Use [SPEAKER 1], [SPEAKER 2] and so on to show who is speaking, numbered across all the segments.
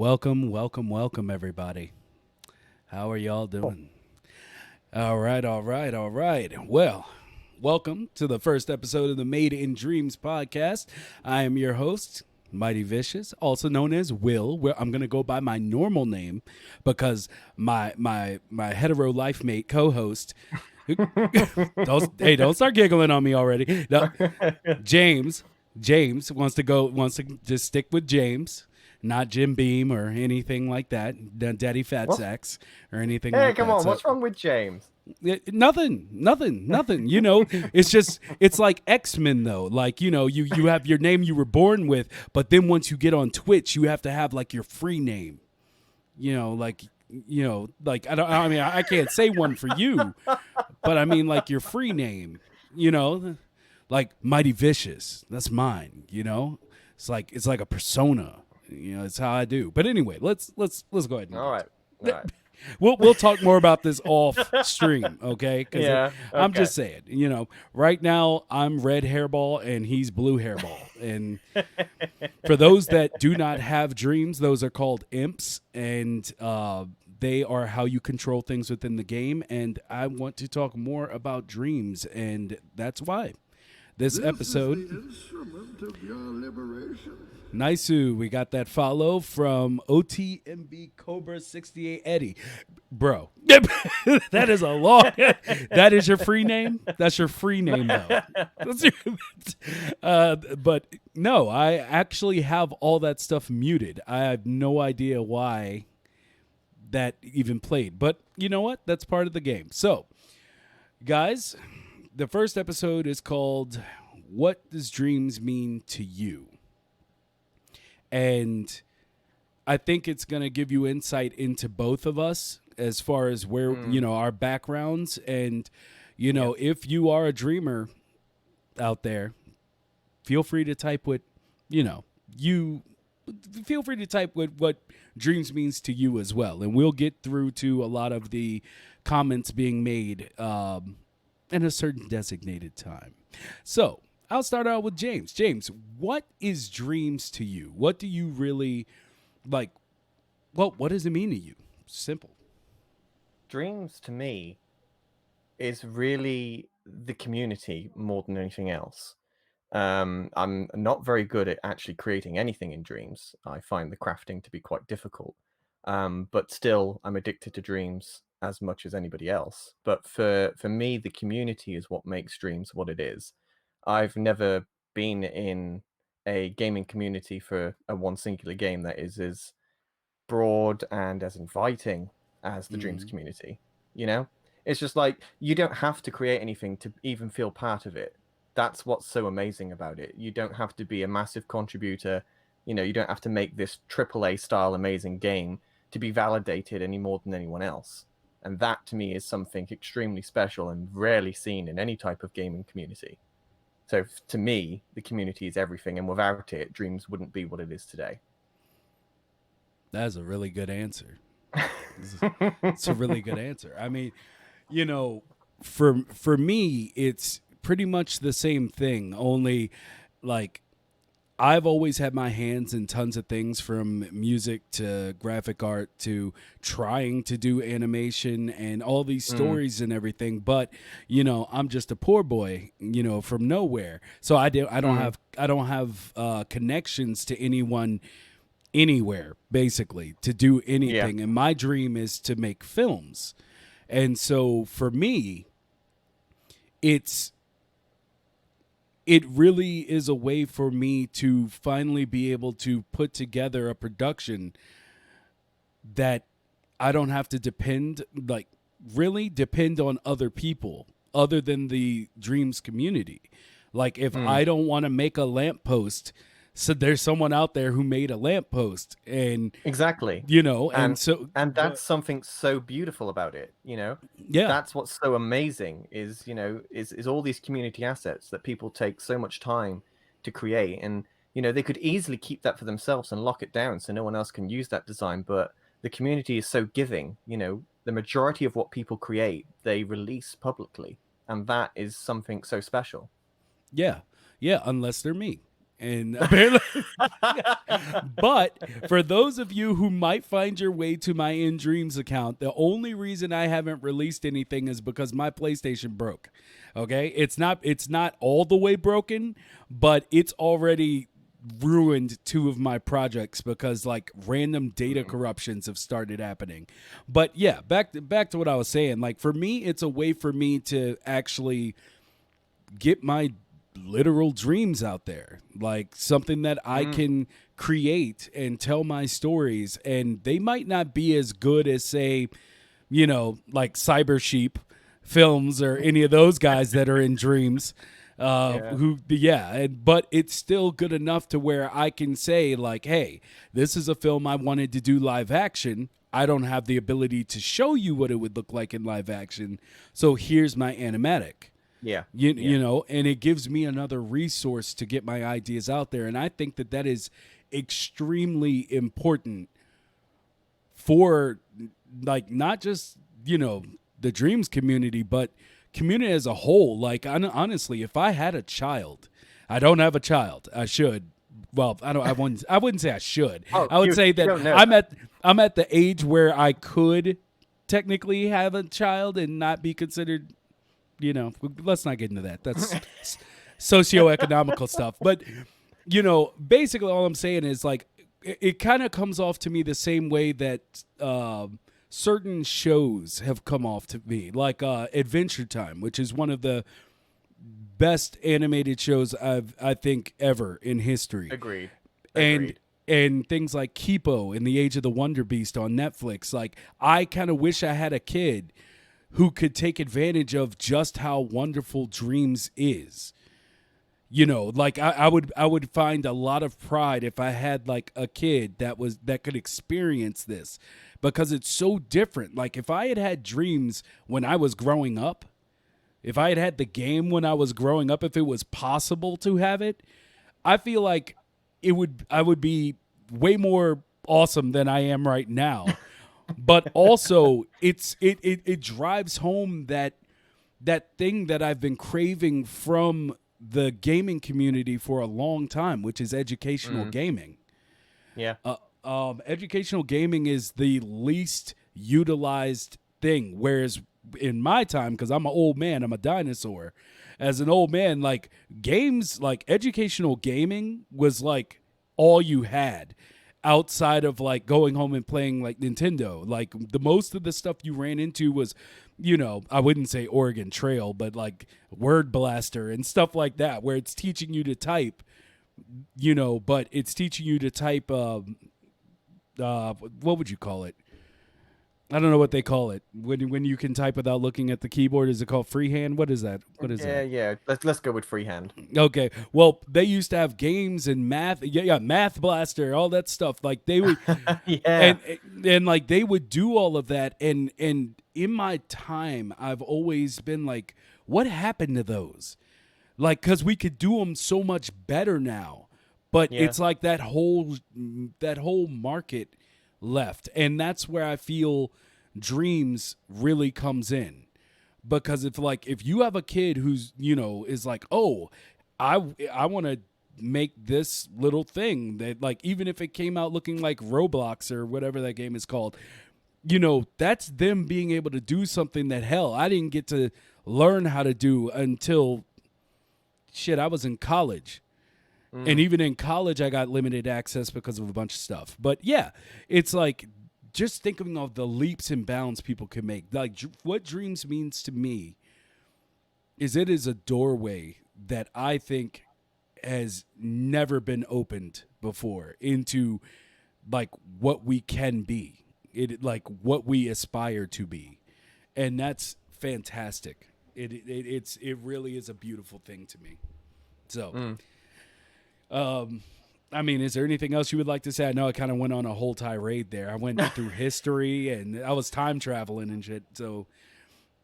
[SPEAKER 1] Welcome, everybody. How are y'all doing? All right. Well, welcome to the first episode of the Made in Dreams podcast. I am your host, Mighty Vicious, also known as Will. I'm gonna go by my normal name because my hetero life mate co-host. Don't start giggling on me already. No, James. James wants to just stick with James, not Jim Beam or anything like that. Daddy Fat
[SPEAKER 2] What?
[SPEAKER 1] Sacks or anything
[SPEAKER 2] Hey,
[SPEAKER 1] like
[SPEAKER 2] come
[SPEAKER 1] that.
[SPEAKER 2] on.
[SPEAKER 1] So
[SPEAKER 2] What's wrong with James?
[SPEAKER 1] nothing. It's like X-Men though. Like you have your name you were born with, but then once you get on Twitch, you have to have like your free name. Like I don't. I mean, I can't say one for you, but I mean like your free name. You know, like Mighty Vicious. That's mine. It's like a persona. It's how I do. But anyway, let's go ahead and
[SPEAKER 2] All
[SPEAKER 1] get
[SPEAKER 2] right. All right.
[SPEAKER 1] we'll talk more about this off stream, okay? Because
[SPEAKER 2] Yeah.
[SPEAKER 1] I'm
[SPEAKER 2] Okay.
[SPEAKER 1] just saying, right now I'm red hairball and he's blue hairball, and for those that do not have dreams, those are called imps, and they are how you control things within the game. And I want to talk more about dreams, and that's why this episode.
[SPEAKER 3] Is the instrument of your liberation.
[SPEAKER 1] Nice, we got that follow from OTMB Cobra 68 Eddie. Bro, that is a long. That is your free name? That's your free name, though. But no, I actually have all that stuff muted. I have no idea why that even played. But you know what? That's part of the game. So, guys, the first episode is called What Does Dreams Mean to You? And I think it's going to give you insight into both of us as far as where, our backgrounds. And, if you are a dreamer out there, feel free to type you feel free to type what dreams means to you as well. And we'll get through to a lot of the comments being made in a certain designated time. So, I'll start out with James. James, what is dreams to you? What do you really like? Well, what does it mean to you? Simple.
[SPEAKER 2] Dreams to me is really the community more than anything else. I'm not very good at actually creating anything in dreams. I find the crafting to be quite difficult. But still, I'm addicted to dreams as much as anybody else. But for me, the community is what makes dreams what it is. I've never been in a gaming community for a one singular game that is as broad and as inviting as the Dreams community. You know, it's just like you don't have to create anything to even feel part of it. That's what's so amazing about it. You don't have to be a massive contributor. You don't have to make this AAA style amazing game to be validated any more than anyone else. And that to me is something extremely special and rarely seen in any type of gaming community. So to me, the community is everything, and without it, Dreams wouldn't be what it is today.
[SPEAKER 1] That's a really good answer. It's a really good answer. I mean, you know, for me, it's pretty much the same thing. Only, like, I've always had my hands in tons of things, from music to graphic art to trying to do animation and all these stories and everything. But I'm just a poor boy, from nowhere. So I don't have connections to anyone anywhere, basically, to do anything.
[SPEAKER 2] Yeah.
[SPEAKER 1] And my dream is to make films. And so for me, it's it really is a way for me to finally be able to put together a production that I don't have to really depend on other people other than the Dreams community. Like, if I don't want to make a lamppost, so there's someone out there who made a lamppost, and
[SPEAKER 2] Exactly.
[SPEAKER 1] and so
[SPEAKER 2] And that's something so beautiful about it,
[SPEAKER 1] yeah,
[SPEAKER 2] That's what's so amazing is all these community assets that people take so much time to create. And they could easily keep that for themselves and lock it down so no one else can use that design, but the community is so giving. The majority of what people create, they release publicly, and that is something so special.
[SPEAKER 1] yeah, unless they're me. And apparently, but for those of you who might find your way to my In Dreams account, the only reason I haven't released anything is because my PlayStation broke. Okay, it's not all the way broken, but it's already ruined two of my projects because like random data corruptions have started happening. But yeah, back to what I was saying. Like for me, it's a way for me to actually get my literal dreams out there, like something that I can create and tell my stories. And they might not be as good as, say, like Cyber Sheep films or any of those guys that are in dreams. But it's still good enough to where I can say, like, hey, this is a film I wanted to do live action. I don't have the ability to show you what it would look like in live action, so here's my animatic. You know, and it gives me another resource to get my ideas out there. And I think that is extremely important for, like, not just, the dreams community, but community as a whole. Like, honestly, if I had a child, I don't have a child. I should. Well, I wouldn't say I should. I would say that I'm at the age where I could technically have a child and not be considered, let's not get into that. That's socioeconomical stuff. But, basically all I'm saying is, like, it kind of comes off to me the same way that certain shows have come off to me, like Adventure Time, which is one of the best animated shows I think ever in history.
[SPEAKER 2] Agreed.
[SPEAKER 1] And things like Kipo and the Age of the Wonder Beast on Netflix. Like, I kind of wish I had a kid who could take advantage of just how wonderful dreams is. Like I would find a lot of pride if I had like a kid that could experience this, because it's so different. Like if I had dreams when I was growing up, if I had the game when I was growing up, if it was possible to have it, I feel like I would be way more awesome than I am right now. But also, it drives home that thing that I've been craving from the gaming community for a long time, which is educational gaming.
[SPEAKER 2] Yeah.
[SPEAKER 1] Educational gaming is the least utilized thing. Whereas in my time, because I'm an old man, I'm a dinosaur. As an old man, like games, like educational gaming was like all you had. Outside of like going home and playing like Nintendo, like the most of the stuff you ran into was, I wouldn't say Oregon Trail, but like Word Blaster and stuff like that, where it's teaching you to type, but it's teaching you to type, what would you call it? I don't know what they call it when you can type without looking at the keyboard. Is it called freehand? What is that?
[SPEAKER 2] Yeah. Let's go with freehand.
[SPEAKER 1] Okay. Well, they used to have games and math. Yeah, Math Blaster, all that stuff. Like they would, and like they would do all of that. And in my time, I've always been like, what happened to those? Like, because we could do them so much better now, but it's like that whole market left. And that's where I feel dreams really comes in, because if you have a kid who's is like, oh, I want to make this little thing that, like, even if it came out looking like Roblox or whatever that game is called, that's them being able to do something that, hell, I didn't get to learn how to do until I was in college. And even in college, I got limited access because of a bunch of stuff. But yeah, it's like just thinking of the leaps and bounds people can make. Like what dreams means to me is it is a doorway that I think has never been opened before into like what we can be, like what we aspire to be, and that's fantastic. It really is a beautiful thing to me. So. I mean, is there anything else you would like to say? I know I kind of went on a whole tirade there. I went through history and I was time traveling and shit. So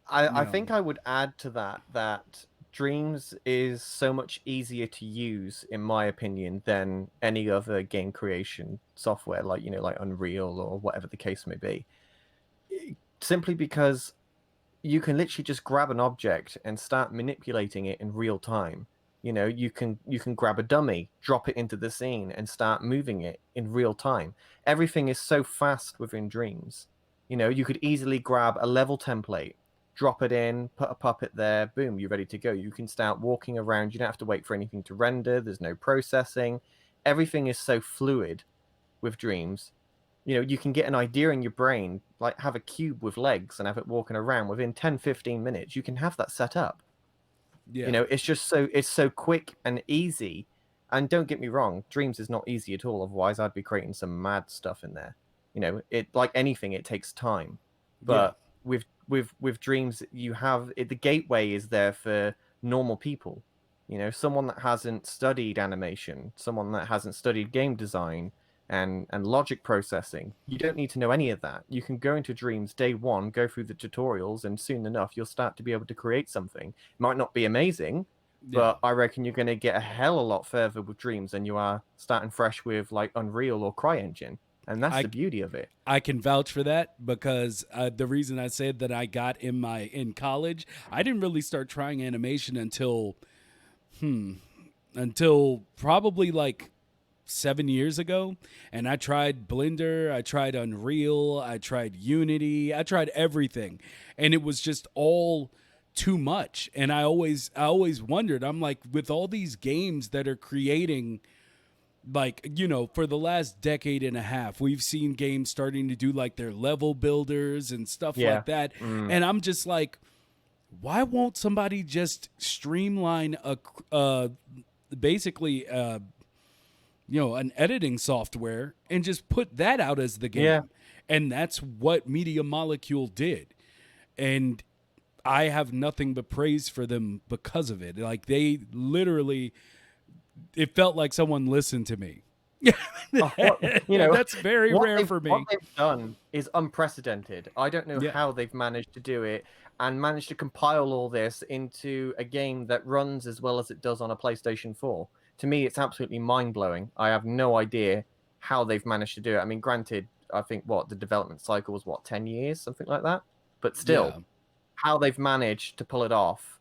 [SPEAKER 2] I think I would add to that Dreams is so much easier to use, in my opinion, than any other game creation software, like like Unreal or whatever the case may be. Simply because you can literally just grab an object and start manipulating it in real time. You can grab a dummy, drop it into the scene, and start moving it in real time. Everything is so fast within Dreams. You could easily grab a level template, drop it in, put a puppet there, boom, you're ready to go. You can start walking around. You don't have to wait for anything to render. There's no processing. Everything is so fluid with Dreams. You can get an idea in your brain, like have a cube with legs and have it walking around within 10-15 minutes. You can have that set up.
[SPEAKER 1] Yeah.
[SPEAKER 2] It's so quick and easy. And don't get me wrong, Dreams is not easy at all. Otherwise, I'd be creating some mad stuff in there. It, like anything, it takes time. But with Dreams, you have it, the gateway is there for normal people. Someone that hasn't studied animation, someone that hasn't studied game design and logic processing. You don't need to know any of that. You can go into Dreams day one, go through the tutorials, and soon enough you'll start to be able to create something. It might not be amazing, but I reckon you're going to get a hell of a lot further with Dreams than you are starting fresh with like Unreal or CryEngine. And that's the beauty of it.
[SPEAKER 1] I can vouch for that because the reason I said that I got in college, I didn't really start trying animation until probably like 7 years ago. And I tried Blender, I tried Unreal, I tried Unity, I tried everything. And it was just all too much. And I always wondered, I'm like, with all these games that are creating, like, for the last decade and a half, we've seen games starting to do like their level builders and stuff like that. And I'm just like, why won't somebody just streamline basically an editing software and just put that out as the game?
[SPEAKER 2] Yeah.
[SPEAKER 1] And that's what Media Molecule did. And I have nothing but praise for them because of it. Like, they literally, it felt like someone listened to me. That's very rare for me.
[SPEAKER 2] What they've done is unprecedented. I don't know how they've managed to do it and managed to compile all this into a game that runs as well as it does on a PlayStation 4. To me, it's absolutely mind-blowing. I have no idea how they've managed to do it. I mean, granted, I think the development cycle was 10 years, something like that. But still, how they've managed to pull it off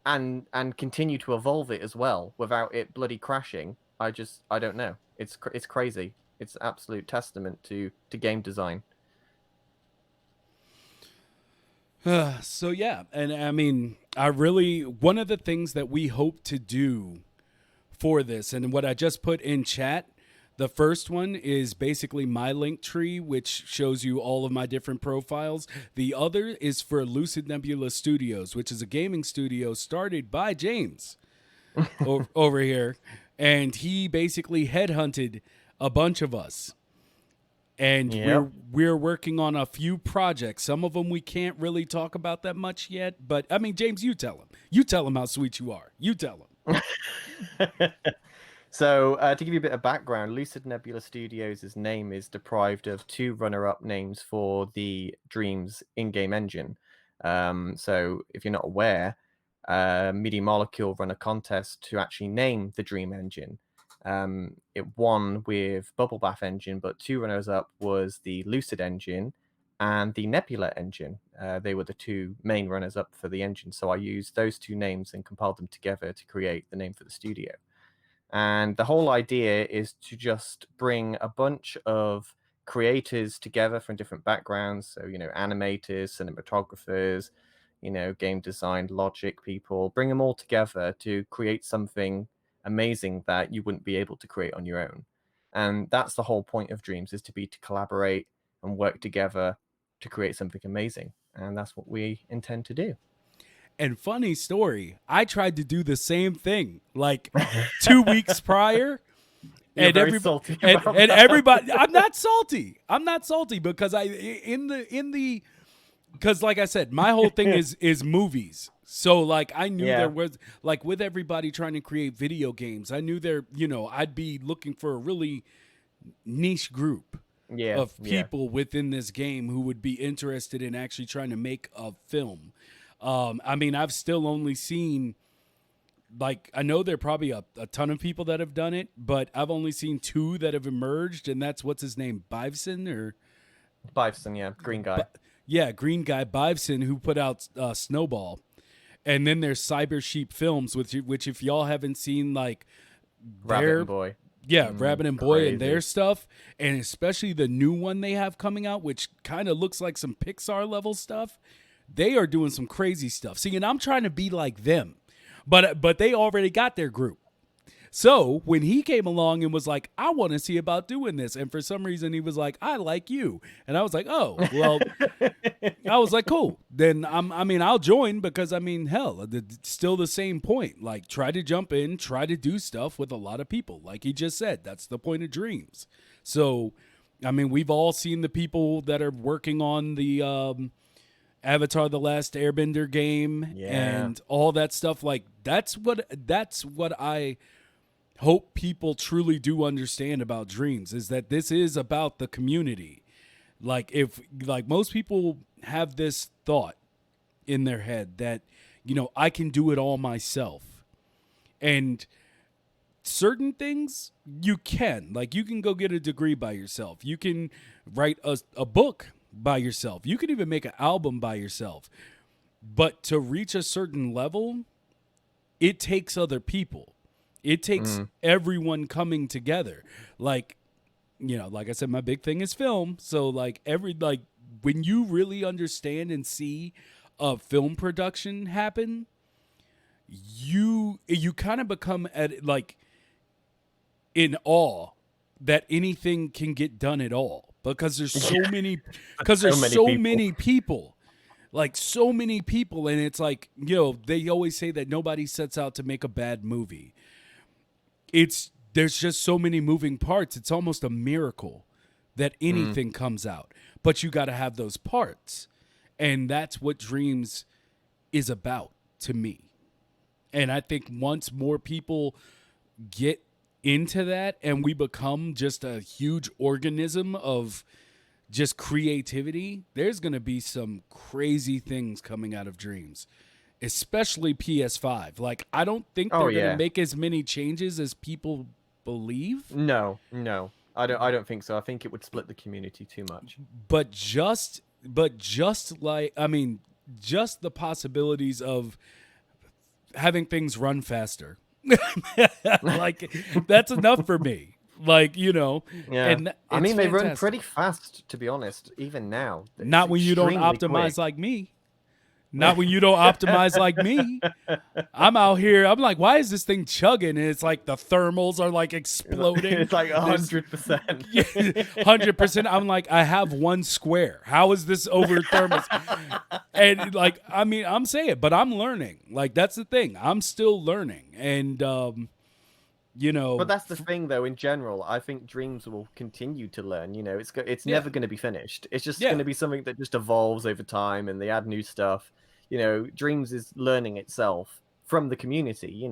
[SPEAKER 2] and continue to evolve it as well without it bloody crashing, I don't know. It's crazy. It's an absolute testament to game design.
[SPEAKER 1] So yeah, and I mean, one of the things that we hope to do for this, and what I just put in chat, the first one is basically my link tree, which shows you all of my different profiles. The other is for Lucid Nebula Studios, which is a gaming studio started by James over here. And he basically headhunted a bunch of us. And we're working on a few projects. Some of them we can't really talk about that much yet. But, I mean, James, you tell him. You tell him how sweet you are. You tell him.
[SPEAKER 2] So, to give you a bit of background, Lucid Nebula Studios' name is deprived of 2 runner-up names for the Dreams in-game engine. So, if you're not aware, Media Molecule run a contest to actually name the Dream engine. It won with Bubble Bath engine, but 2 runners-up was the Lucid engine and the Nebula engine. They were the 2 main runners-up for the engine. So I used those 2 names and compiled them together to create the name for the studio. And the whole idea is to just bring a bunch of creators together from different backgrounds. So, animators, cinematographers, game design, logic people, bring them all together to create something amazing that you wouldn't be able to create on your own. And that's the whole point of Dreams, is to collaborate and work together to create something amazing. And that's what we intend to do.
[SPEAKER 1] And funny story, I tried to do the same thing like 2 weeks prior. And everybody, I'm not salty. I'm not salty because because like I said, my whole thing is movies. So like I knew there was, like, with everybody trying to create video games, I knew I'd be looking for a really niche group of people within this game who would be interested in actually trying to make a film. I mean, I've still only seen, like, I know there are probably a ton of people that have done it, but I've only seen 2 that have emerged, and that's, what's his name, Bivson,
[SPEAKER 2] green guy.
[SPEAKER 1] Green guy, Bivson, who put out Snowball. And then there's Cyber Sheep Films, which if y'all haven't seen, like,
[SPEAKER 2] Rabbit and Boy.
[SPEAKER 1] Yeah, Rabbit and Boy and their
[SPEAKER 2] crazy.
[SPEAKER 1] stuff, and especially the new one they have coming out, which kind of looks like some Pixar level stuff. They are doing some crazy stuff. See, and I'm trying to be like them, but they already got their group. So when he came along and was like, I want to see about doing this, and for some reason he was like, I like you, and I was like, oh well. I was like, cool. Then I'll join, because hell, it's still the same point. Like, try to jump in, try to do stuff with a lot of people. Like he just said, that's the point of Dreams. So, we've all seen the people that are working on the Avatar: The Last Airbender game and all that stuff. Like, that's what I hope people truly do understand about Dreams, is that this is about the community. Like, most people have this thought in their head that, I can do it all myself. And certain things you can. Like, you can go get a degree by yourself. You can write a book by yourself. You can even make an album by yourself. But to reach a certain level, it takes other people. It takes everyone coming together. Like I said, my big thing is film. So when you really understand and see a film production happen, you kind of become in awe that anything can get done at all, because there's so many many people. Like, so many people, and it's like, they always say that nobody sets out to make a bad movie. There's just so many moving parts. It's almost a miracle that anything comes out. But you got to have those parts. And that's what Dreams is about to me. And I think once more people get into that and we become just a huge organism of just creativity, there's going to be some crazy things coming out of Dreams. Especially PS5. Like, I don't think they're going to make as many changes as people believe.
[SPEAKER 2] No. I don't think so. I think it would split the community too much.
[SPEAKER 1] But just the possibilities of having things run faster. Like, that's enough for me. Like,
[SPEAKER 2] Yeah.
[SPEAKER 1] And
[SPEAKER 2] they
[SPEAKER 1] fantastic.
[SPEAKER 2] run pretty fast, to be honest, even now.
[SPEAKER 1] Not when you don't optimize like me. Not when you don't optimize like me. I'm out here. I'm like, why is this thing chugging? And it's like the thermals are like exploding.
[SPEAKER 2] It's like 100%.
[SPEAKER 1] 100%. I'm like, I have one square. How is this over thermals? And I'm saying, but I'm learning. Like, that's the thing. I'm still learning. And,
[SPEAKER 2] But that's the thing, though, in general. I think Dreams will continue to learn. It's never going to be finished. It's just going to be something that just evolves over time, and they add new stuff. Dreams is learning itself from the community.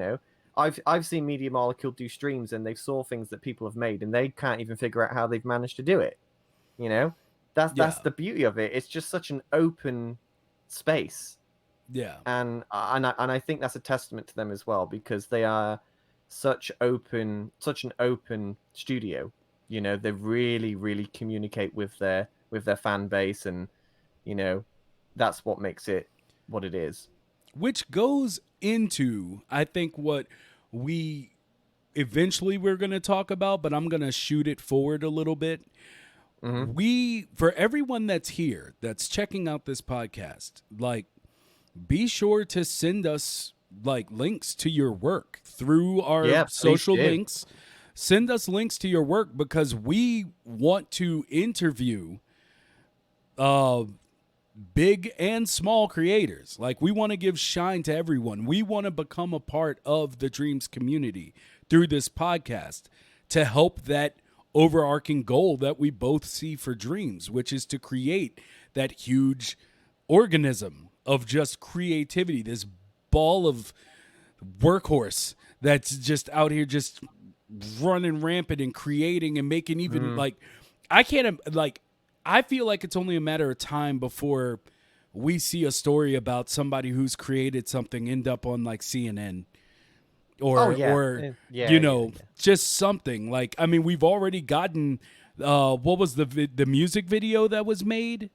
[SPEAKER 2] I've seen Media Molecule do streams, and they saw things that people have made, and they can't even figure out how they've managed to do it. That's the beauty of it. It's just such an open space.
[SPEAKER 1] Yeah.
[SPEAKER 2] And I think that's a testament to them as well, because they are such an open studio. They really, really communicate with their fan base, and that's what makes it what it is.
[SPEAKER 1] Which goes into, I think, what we're going to talk about, but I'm going to shoot it forward a little bit. For everyone that's here, that's checking out this podcast, be sure to send us links to your work through our social links. Send us links to your work, because we want to interview big and small creators. We want to give shine to everyone. We want to become a part of the Dreams community through this podcast to help that overarching goal that we both see for Dreams, which is to create that huge organism of just creativity, this ball of workhorse that's just out here just running rampant and creating and making even I feel like it's only a matter of time before we see a story about somebody who's created something end up on CNN just something we've already gotten what was the music video that was made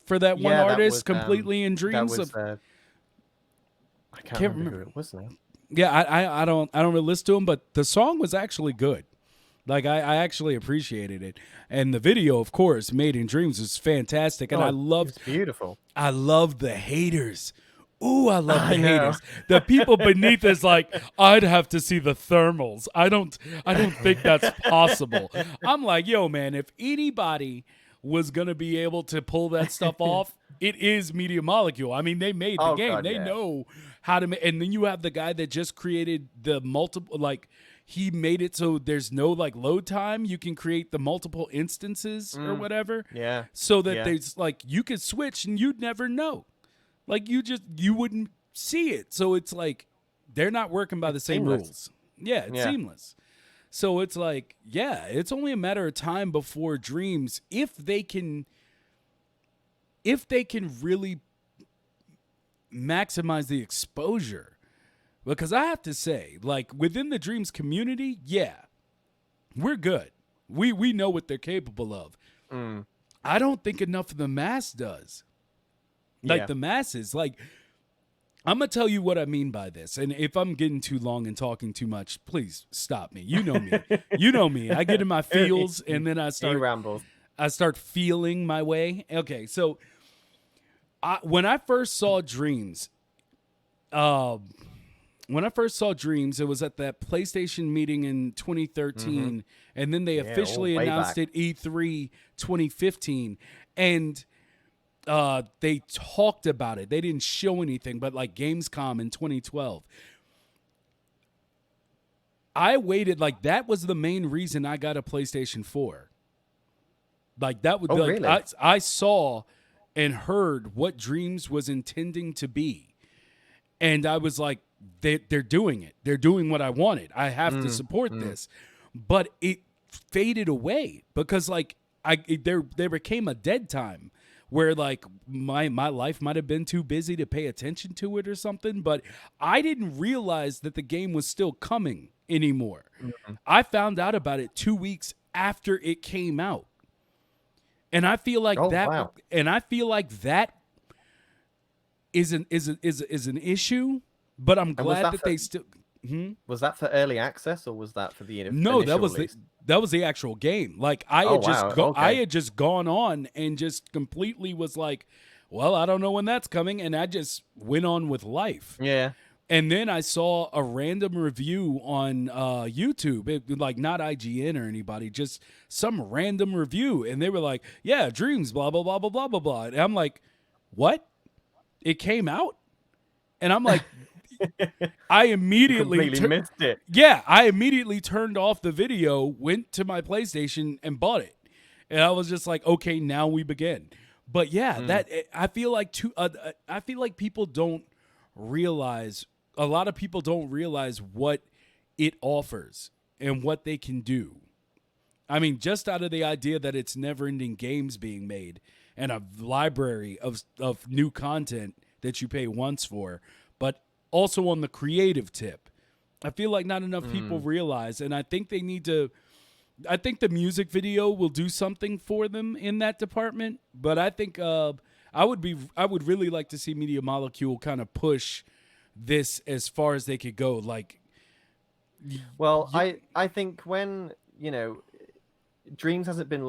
[SPEAKER 1] for that one artist completely in Dreams.
[SPEAKER 2] I can't remember who it was now.
[SPEAKER 1] Yeah, I don't really listen to him, but the song was actually good. Like I actually appreciated it, and the video, of course, "Made in Dreams" is fantastic, and
[SPEAKER 2] It's beautiful.
[SPEAKER 1] I love the haters. Ooh, I love the
[SPEAKER 2] I know.
[SPEAKER 1] haters. The people beneath is like, I'd have to see the thermals. I don't think that's possible. I'm like, yo, man, if anybody was gonna be able to pull that stuff off, it is Media Molecule. I mean, they made the game.
[SPEAKER 2] God,
[SPEAKER 1] they
[SPEAKER 2] yeah.
[SPEAKER 1] know how to make, and then you have the guy that just created the multiple, like, he made it so there's no like load time. You can create the multiple instances or whatever.
[SPEAKER 2] Yeah.
[SPEAKER 1] So that
[SPEAKER 2] Yeah.
[SPEAKER 1] there's like, you could switch and you'd never know. Like you wouldn't see it. So it's like they're not working by the same
[SPEAKER 2] seamless.
[SPEAKER 1] rules. Yeah, it's
[SPEAKER 2] Yeah.
[SPEAKER 1] seamless. So it's like, yeah, it's only a matter of time before Dreams, if they can really maximize the exposure. Because I have to say, like, within the Dreams community, yeah, we're good. We know what they're capable of. I don't think enough of the mass does. Like,
[SPEAKER 2] Yeah.
[SPEAKER 1] the masses, like, I'm going to tell you what I mean by this. And if I'm getting too long and talking too much, please stop me. You know me. You know me. I get in my feels, and then I
[SPEAKER 2] He rambles.
[SPEAKER 1] start feeling my way. Okay, so when I first saw Dreams, it was at that PlayStation meeting in 2013, and then they officially
[SPEAKER 2] way
[SPEAKER 1] announced
[SPEAKER 2] back.
[SPEAKER 1] it E3 2015, and they talked about it. They didn't show anything, but like Gamescom in 2012. I waited, like, that was the main reason I got a PlayStation 4. Like, that would be like,
[SPEAKER 2] really?
[SPEAKER 1] I saw and heard what Dreams was intending to be. And I was like, they're doing it. They're doing what I wanted. I have to support this. But it faded away because, like, there became a dead time where, like, my life might have been too busy to pay attention to it or something. But I didn't realize that the game was still coming anymore. I found out about it 2 weeks after it came out. And I feel like
[SPEAKER 2] Wow.
[SPEAKER 1] that is an issue, but I'm glad that they still.
[SPEAKER 2] Was that for early access or was that for the
[SPEAKER 1] No,
[SPEAKER 2] initial
[SPEAKER 1] that
[SPEAKER 2] release?
[SPEAKER 1] was the actual game. Like I had just gone on and just completely was like, well, I don't know when that's coming, and I just went on with life.
[SPEAKER 2] Yeah.
[SPEAKER 1] And then I saw a random review on YouTube, like not IGN or anybody, just some random review, and they were like, "Yeah, Dreams, blah blah blah blah blah blah blah." And I'm like, "What? It came out?" And I'm like, I immediately
[SPEAKER 2] Completely missed it.
[SPEAKER 1] Yeah, I immediately turned off the video, went to my PlayStation, and bought it. And I was just like, okay, now we begin. But yeah, I feel like people don't realize. A lot of people don't realize what it offers and what they can do. I mean, just out of the idea that it's never-ending games being made and a library of new content that you pay once for, but also on the creative tip. I feel like not enough people realize, and I think they need to. I think the music video will do something for them in that department, but I think I would really like to see Media Molecule kind of push this as far as they could go. Like,
[SPEAKER 2] Well, I think when, Dreams hasn't been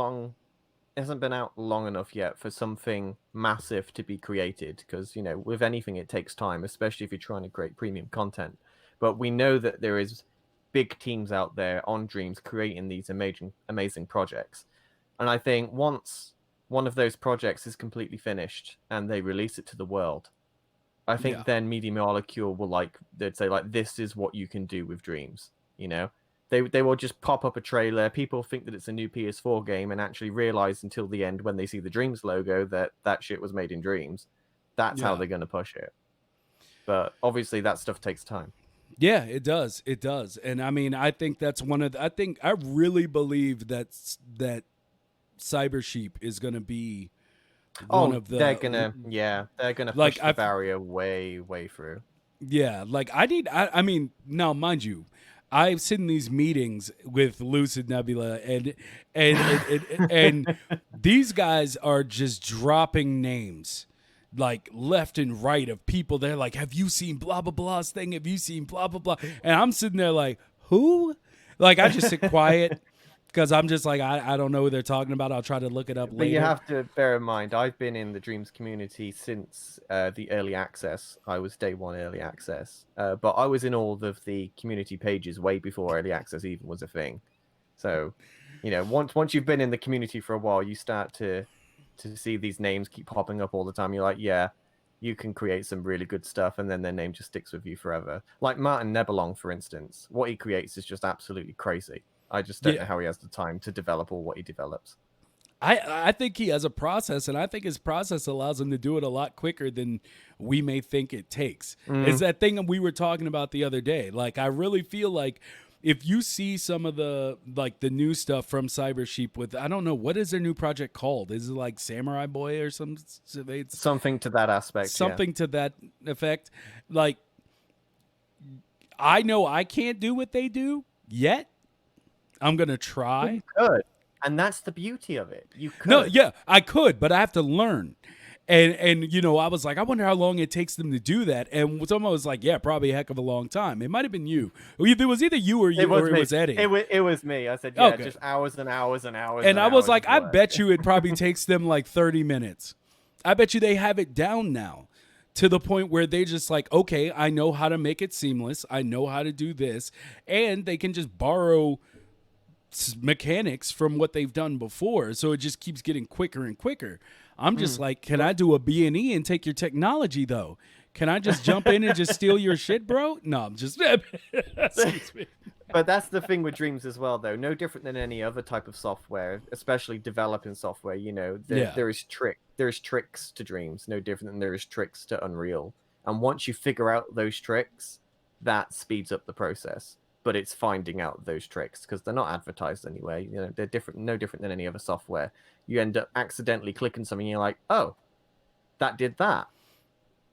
[SPEAKER 2] out long enough yet for something massive to be created, because with anything it takes time, especially if you're trying to create premium content. But we know that there is big teams out there on Dreams creating these amazing projects, and I think once one of those projects is completely finished and they release it to the world, I think then Media Molecule will they'd say this is what you can do with Dreams. They will just pop up a trailer. People think that it's a new PS4 game and actually realize until the end when they see the Dreams logo that shit was made in Dreams. That's how they're going to push it. But obviously that stuff takes time.
[SPEAKER 1] Yeah, it does. It does. And I mean, I think that's I really believe that Cyber Sheep is going to be one of the.
[SPEAKER 2] They're gonna push the barrier way through.
[SPEAKER 1] Yeah, I mean, now mind you, I sit in these meetings with Lucid Nebula, and these guys are just dropping names, like left and right of people. They're like, have you seen blah, blah, blah's thing? Have you seen blah, blah, blah? And I'm sitting there like, who? Like, I just sit quiet because I'm just like, I don't know what they're talking about. I'll try to look it up
[SPEAKER 2] But
[SPEAKER 1] later.
[SPEAKER 2] you have to bear in mind, I've been in the Dreams community since the early access. I was day one early access, but I was in all of the community pages way before early access even was a thing. So, once you've been in the community for a while, you start to see these names keep popping up all the time. You're like, yeah, you can create some really good stuff, and then their name just sticks with you forever. Like Martin Nebelong, for instance, what he creates is just absolutely crazy. I just don't know how he has the time to develop all what he develops.
[SPEAKER 1] I think he has a process, and I think his process allows him to do it a lot quicker than we may think it takes. It's that thing we were talking about the other day. Like, I really feel like if you see some of the new stuff from Cybersheep with, I don't know, what is their new project called? Is it like Samurai Boy or something
[SPEAKER 2] to that aspect?
[SPEAKER 1] Something to that effect. Like, I know I can't do what they do yet. I'm gonna try.
[SPEAKER 2] You could, and that's the beauty of it. You could.
[SPEAKER 1] No, yeah, I could, but I have to learn. And I was like, I wonder how long it takes them to do that. And someone was like, yeah, probably a heck of a long time. It might have been you. It was either you or you, or it was Eddie.
[SPEAKER 2] It was me. I said, yeah, okay. Just hours and hours and hours.
[SPEAKER 1] And I was like, I bet you it probably takes them like 30 minutes. I bet you they have it down now to the point where they just like, okay, I know how to make it seamless. I know how to do this. And they can just borrow mechanics from what they've done before. So it just keeps getting quicker and quicker. I'm just like, can I do a B&E and take your technology, though? Can I just jump in and just steal your shit, bro? No, I'm just... Excuse me.
[SPEAKER 2] But that's the thing with Dreams as well, though. No different than any other type of software, especially developing software. There is tricks to Dreams, no different than there is tricks to Unreal. And once you figure out those tricks, that speeds up the process. But it's finding out those tricks because they're not advertised anyway. They're different, no different than any other software. You end up accidentally clicking something, and you're like, oh, that did that.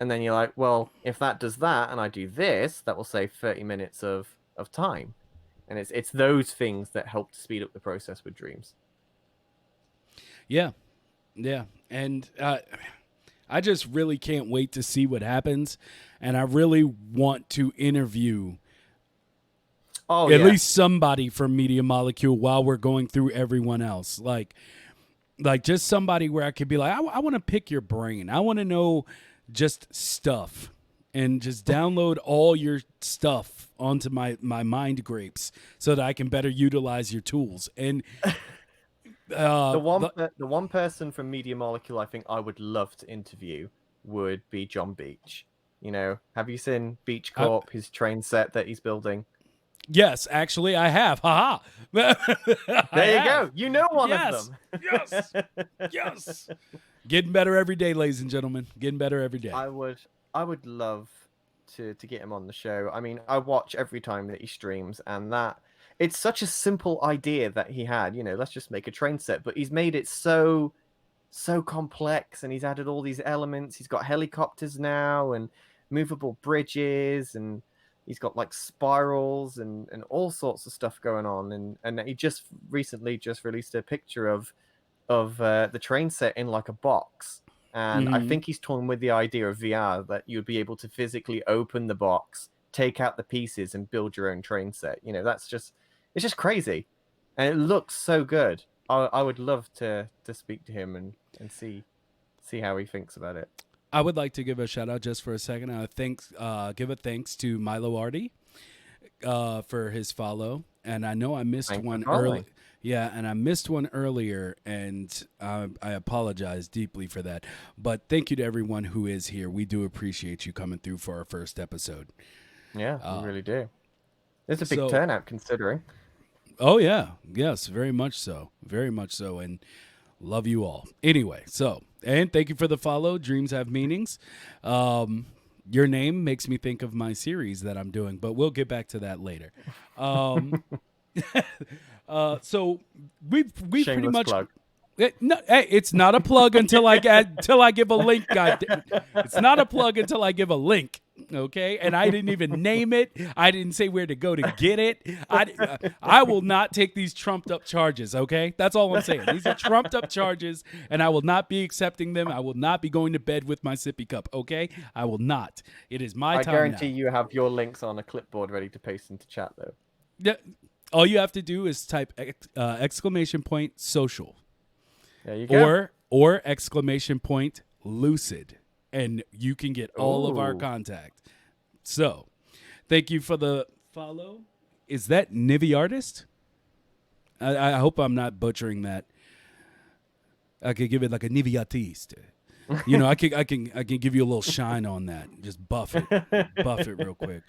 [SPEAKER 2] And then you're like, well, if that does that and I do this, that will save 30 minutes of time. And it's those things that help to speed up the process with Dreams.
[SPEAKER 1] Yeah. Yeah. And I just really can't wait to see what happens. And I really want to interview at least somebody from Media Molecule while we're going through everyone else. Like just somebody where I could be like, I want to pick your brain. I want to know just stuff and just download all your stuff onto my mind grapes so that I can better utilize your tools. And
[SPEAKER 2] the one person from Media Molecule I think I would love to interview would be John Beach. Have you seen Beach Corp, his train set that he's building?
[SPEAKER 1] Yes, actually, I have. Ha ha.
[SPEAKER 2] There you go. You know one of them.
[SPEAKER 1] Yes. Yes. Getting better every day, ladies and gentlemen. Getting better every day.
[SPEAKER 2] I would love to get him on the show. I mean, I watch every time that he streams, and it's such a simple idea that he had. Let's just make a train set, but he's made it so complex, and he's added all these elements. He's got helicopters now and movable bridges, and he's got like spirals and all sorts of stuff going on. And he just recently released a picture of the train set in like a box. And I think he's toying with the idea of VR, that you'd be able to physically open the box, take out the pieces, and build your own train set. It's just crazy. And it looks so good. I would love to speak to him and see how he thinks about it.
[SPEAKER 1] I would like to give a shout out just for a second. Give a thanks to Milo Artie for his follow. And I know I missed one early. Yeah, and I missed one earlier, and I apologize deeply for that. But thank you to everyone who is here. We do appreciate you coming through for our first episode.
[SPEAKER 2] Yeah, we really do. It's a big turnout considering.
[SPEAKER 1] Oh, yeah. Yes, very much so. Very much so. And love you all. Anyway, and thank you for the follow. Dreams have meanings. Your name makes me think of my series that I'm doing, but we'll get back to that later. So we've pretty much
[SPEAKER 2] plug.
[SPEAKER 1] No, hey, it's not a plug until I give a link, guys. It's not a plug until I give a link. Okay, and I didn't even name it. I didn't say where to go to get it. I will not take these trumped up charges. Okay, that's all I'm saying. These are trumped up charges, and I will not be accepting them. I will not be going to bed with my sippy cup. Okay, I will not. It is my
[SPEAKER 2] I
[SPEAKER 1] time
[SPEAKER 2] guarantee
[SPEAKER 1] now.
[SPEAKER 2] you have your links on a clipboard ready to paste into chat, though.
[SPEAKER 1] Yeah, all you have to do is type !social
[SPEAKER 2] There you go.
[SPEAKER 1] or !lucid, and you can get all of our
[SPEAKER 2] Ooh.
[SPEAKER 1] contact. So, thank you for the follow. Is that Nivi Artist? I hope I'm not butchering that. I could give it like a Nivi Artiste. You know, I can give you a little shine on that. Just buff it real quick.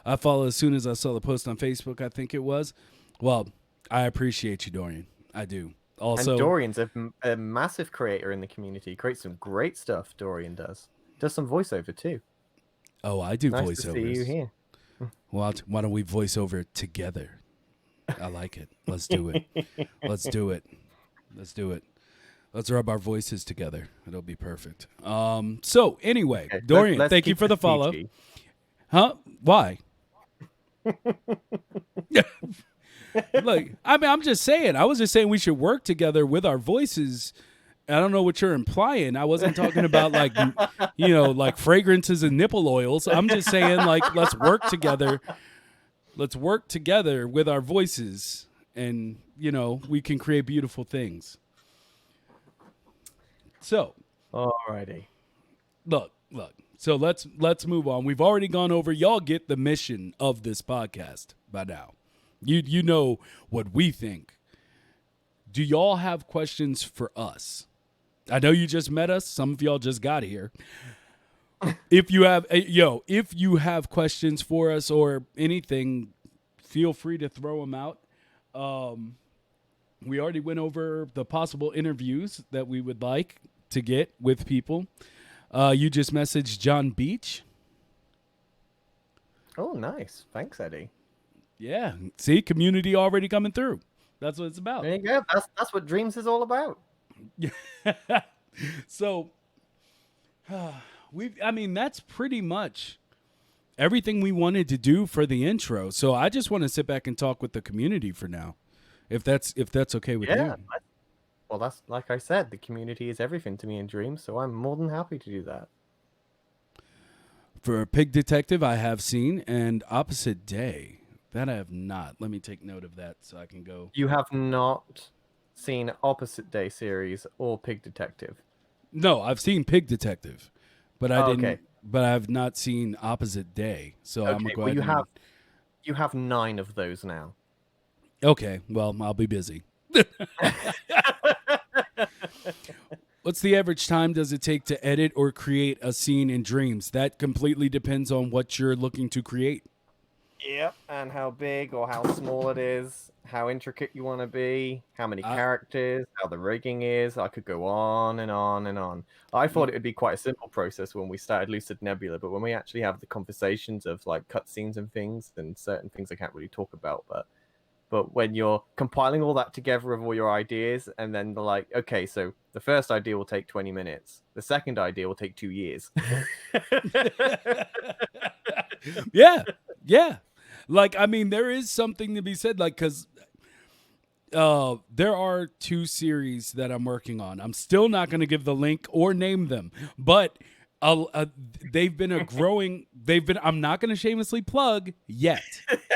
[SPEAKER 1] I follow as soon as I saw the post on Facebook. I think it was. Well, I appreciate you, Dorian. I do. Also,
[SPEAKER 2] And Dorian's a massive creator in the community. He creates some great stuff. Dorian does some voiceover too.
[SPEAKER 1] oh, I do
[SPEAKER 2] Nice
[SPEAKER 1] voiceovers.
[SPEAKER 2] to see you here.
[SPEAKER 1] Well, why don't we voice over together? I like it. Let's do it. Let's do it. Let's do it. Let's rub our voices together. It'll be perfect. So anyway,
[SPEAKER 2] Okay,
[SPEAKER 1] Dorian,
[SPEAKER 2] let's
[SPEAKER 1] thank you
[SPEAKER 2] keep
[SPEAKER 1] for the
[SPEAKER 2] this
[SPEAKER 1] follow.
[SPEAKER 2] PG.
[SPEAKER 1] Huh? Why? Look, I mean, I'm just saying. I was just saying we should work together with our voices. I don't know what you're implying. I wasn't talking about like, like fragrances and nipple oils. I'm just saying like, let's work together. Let's work together with our voices, and we can create beautiful things. So,
[SPEAKER 2] Alrighty.
[SPEAKER 1] look. So let's move on. We've already gone over. Y'all get the mission of this podcast by now. You know what we think. Do y'all have questions for us? I know you just met us. Some of y'all just got here. If you have questions for us or anything, feel free to throw them out. We already went over the possible interviews that we would like to get with people. You just messaged John Beach.
[SPEAKER 2] Oh, nice. Thanks, Eddie.
[SPEAKER 1] Yeah. See, community already coming through. That's what it's about.
[SPEAKER 2] There you go. That's what Dreams is all about.
[SPEAKER 1] So, that's pretty much everything we wanted to do for the intro. So I just want to sit back and talk with the community for now, if that's okay with you.
[SPEAKER 2] Well, that's like I said, the community is everything to me in Dreams, so I'm more than happy to do that.
[SPEAKER 1] For Pig Detective, I have seen, and Opposite Day, that I have not. Let me take note of that so I can go.
[SPEAKER 2] You have not seen Opposite Day series or Pig Detective?
[SPEAKER 1] No, I've seen Pig Detective, but I didn't.
[SPEAKER 2] Okay.
[SPEAKER 1] But I have not seen Opposite Day, so I'm gonna go ahead.
[SPEAKER 2] You have 9 of those now.
[SPEAKER 1] Okay, well, I'll be busy. What's the average time does it take to edit or create a scene in Dreams? That completely depends on what you're looking to create.
[SPEAKER 2] Yep, and how big or how small it is, how intricate you want to be, how many characters, how the rigging is. I could go on and on and on. I thought it would be quite a simple process when we started Lucid Nebula, but when we actually have the conversations of like cutscenes and things, and certain things I can't really talk about, but when you're compiling all that together of all your ideas, and then they're like, okay, so the first idea will take 20 minutes. The second idea will take 2 years.
[SPEAKER 1] Yeah. Like, I mean, there is something to be said, like, because there are 2 series that I'm working on. I'm still not going to give the link or name them, but they've been a growing. I'm not going to shamelessly plug yet.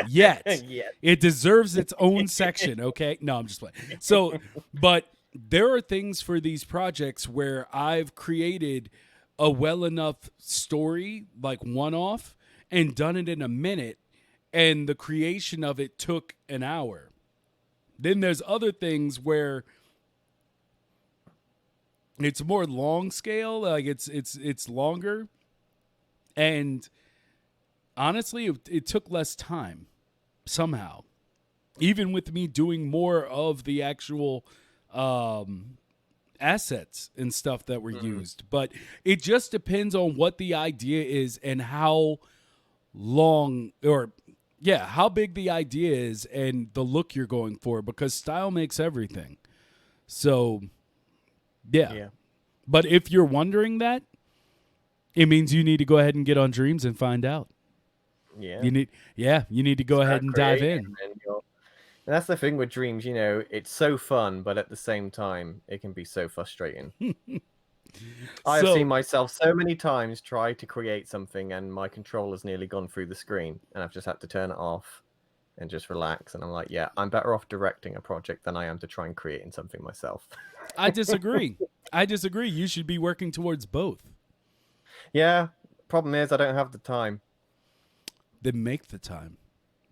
[SPEAKER 1] It deserves its own section. Okay, no, I'm just playing. So, but there are things for these projects where I've created a well enough story, like one-off, and done it in a minute, and the creation of it took an hour. Then there's other things where it's more long scale, like it's longer, and honestly, it took less time somehow, even with me doing more of the actual assets and stuff that were used. But it just depends on what the idea is and how long how big the idea is and the look you're going for, because style makes everything. So, yeah. But if you're wondering that, It means you need to go ahead and get on Dreams and find out.
[SPEAKER 2] Yeah.
[SPEAKER 1] You need to go ahead and dive in.
[SPEAKER 2] And that's the thing with Dreams, it's so fun, but at the same time, it can be so frustrating. I have seen myself so many times try to create something and my controller's nearly gone through the screen and I've just had to turn it off and just relax. And I'm like, yeah, I'm better off directing a project than I am to try and creating something myself.
[SPEAKER 1] I disagree. You should be working towards both.
[SPEAKER 2] Yeah. Problem is, I don't have the time.
[SPEAKER 1] Then make the time.